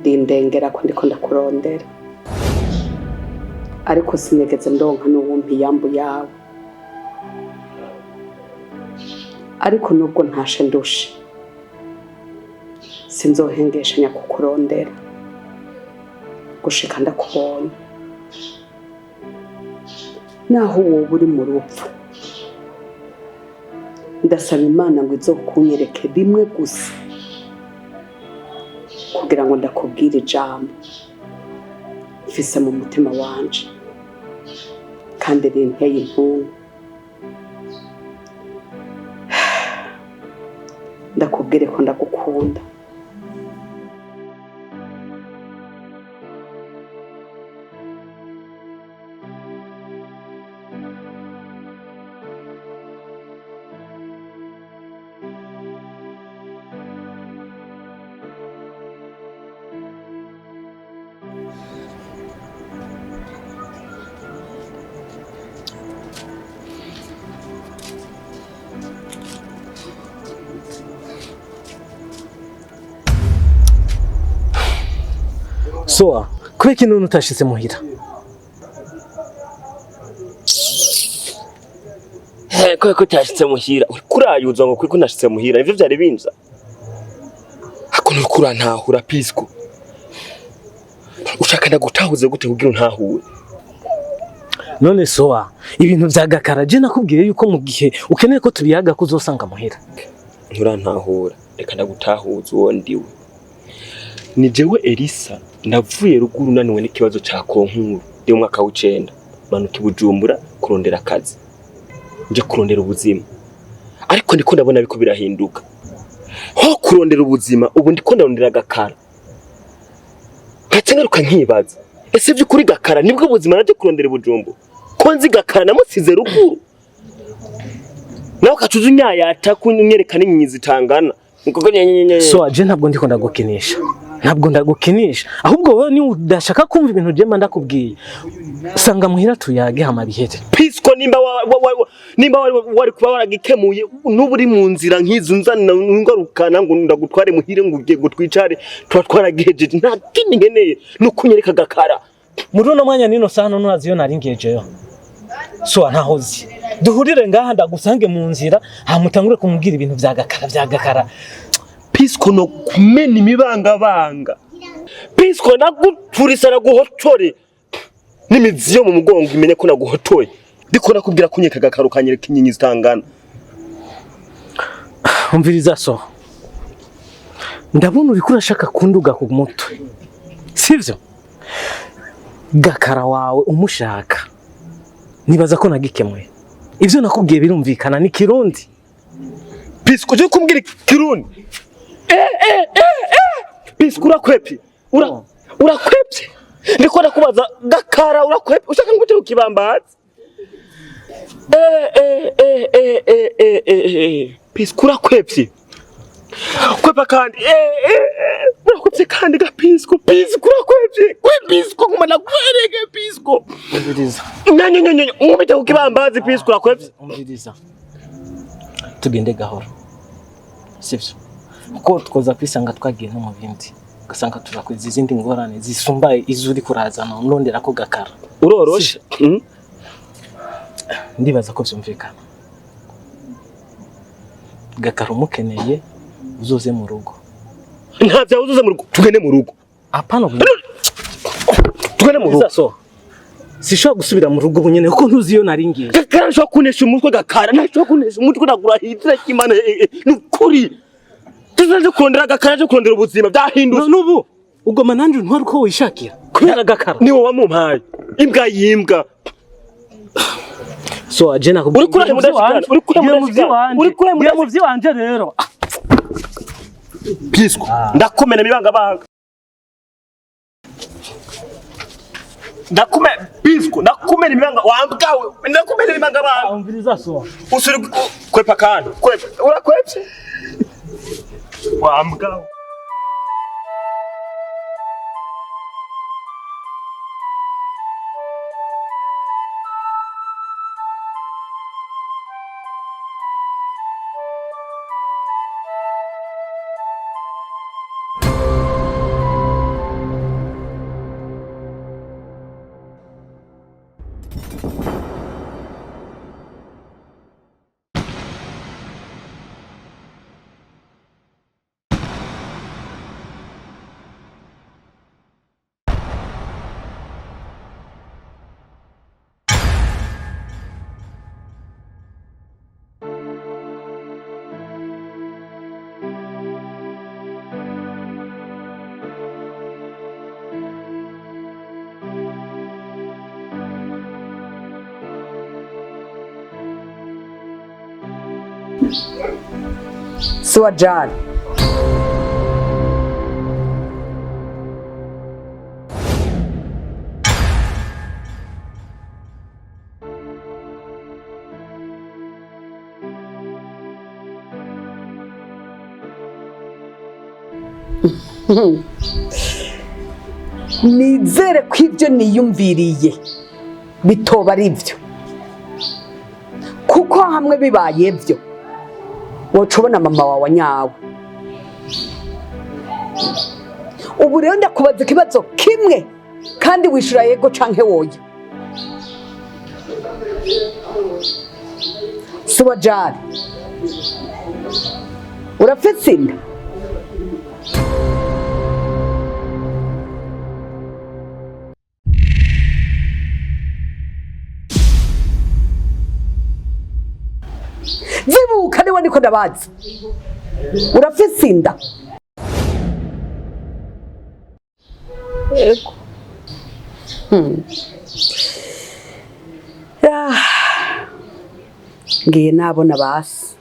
rindengera ko ndiko ndakurondera ariko sinigeze ndonka n'uwumpi yambu yawe ariko nubwo ntashe ndushe sinzohengeshanya kukurondera gushika ndakubonye naho wowe uri mu rupfu ndasaba Imana ngo izokunyereke rimwe gusa kugira ngo ndakubwire ijambo mfise mu mutima wanje kandi rinteye impundu. Ndakubwire ko ndagukunda. Soa, kubera ikintu utashitse muhira? Ko utashitse muhira uri kurayuza ngo kuko nashitse muhira ivyo vyari binza hako no kurantahura pisco ushaka ndagutahuze gute kugira untahure. None Soa, ibintu vya Gakara je nakubwiye yuko mu gihe ukeneye ko tubiyaga ko uzosanga muhira. Nturantahura, reka ndagutahuza uwo ndiwe. Ni jewe Elisa navuye ruguru naniwe n'ikibazo ca konkuru ndi mu mwaka w'9 manuka Bujumbura kurondera akazi nje kurondera ubuzima, ariko ndiko ndabona biko birahinduka. Ho kurondera ubuzima ubu ndiko ndarondera Gakara. Nkacengaruka nkibaza ese vyo kuri Gakara nibwo ubuzima naje kurondera Bujumbura ko nzi Gakara namusize ruguru nawe kacuza unyayata kunyerekana inyizi tangana. So je ntabwo ndiko ndagukinisha, ntabwo ndagukinisha, ahubwo wowe ni udashaka kumva ibintu je manda kubwiye. Sanga muhira tuyage hama bihete. Pisco nimba wari kuba waragikemuye n'uburi mu nzira nkizo nzana ngarukana ngo ndagutware muhire ngo ugiye gutwicare twatwaragejeje nta kindi nkeneye no kunyereka Gakara. Muri uno mwanya nino sano nurazi yo nari ngejeyo. So ntahozi duhurire ngaha ndagusange mu nzira hamutangure kumubwira ibintu vya Gakara. Pisco no kumena imibangabanga. Pisco nagupfurisa naguhotore n'imizi yo mu mugongo imenye ko naguhotoye ndiko nakubwira kunyeka Gakara ukanyereka inkinyi zitangana. Umviriza So, ndabona uri kurashaka kunduga ku mutwe sivyo? Gakara wawe umushaka nibaza ko nagikemuye ivyo nakubwiye birumvikana ni Kirundi. Pisco je kumbwira Kirundi Pisco urakwepi urakwepye ndiko ndakubaza Gakara urakwepi ushaka ngute ukibambaza Pisco urakwepye kwepa kandi urakwepye kandi ga Pisco urakwepye Pisco ngumana kwereke Pisco. Umviriza ngumite ukibambaza Pisco urakwepye. Umviriza tugende gahoro sivyo ko twoza kwisanga twagiye no mu bindi gasanga turakwiza izindi ngorane zisumbaye izuri kurazana unondera ko Gakara uroroshe. Ndibaza ko byumvikana. Gakara umukeneye uzoze mu rugo. Ntavya uzoze mu rugo tugende mu rugo. Apana tugende mu rugo. So sishobora gusubira mu rugo bunyene kuko ntuzi yo naringiye. Gakara nshobora kunesha umutwe Gakara ntashobora kunesha umutwe ndagurahitira kimana n'ukuri. Tuzaje kurondera Gakara je kurondera ubuzima byahindutse. Nubu ugoma nanje ntwari ko wishakira kubera Gakara ni wowe wamumpaye imbwa yimbwa. So ajena uri kure mudashikana uri kure muvyi wanje rero. Pisco ndakumena mibangabanga Pisco ndakumena imibanga wambwawe ndakumena imibangabanga. Umviriza So usuri kwepa kandi kwepa urakwepye wambwawe. Siwa Jane. Nizere ko ibyo niyumviriye bitoba ari byo, kuko hamwe bibaye byo woca ubona mama wawe nyawe. Ubu rero ndakubaza ikibazo kimwe kandi wishura yego canke woya. Siwa Jane, urafise inda? Zibuka niwe niko ndabaza. Urafise inda? Yego. Ngiye nabona basi.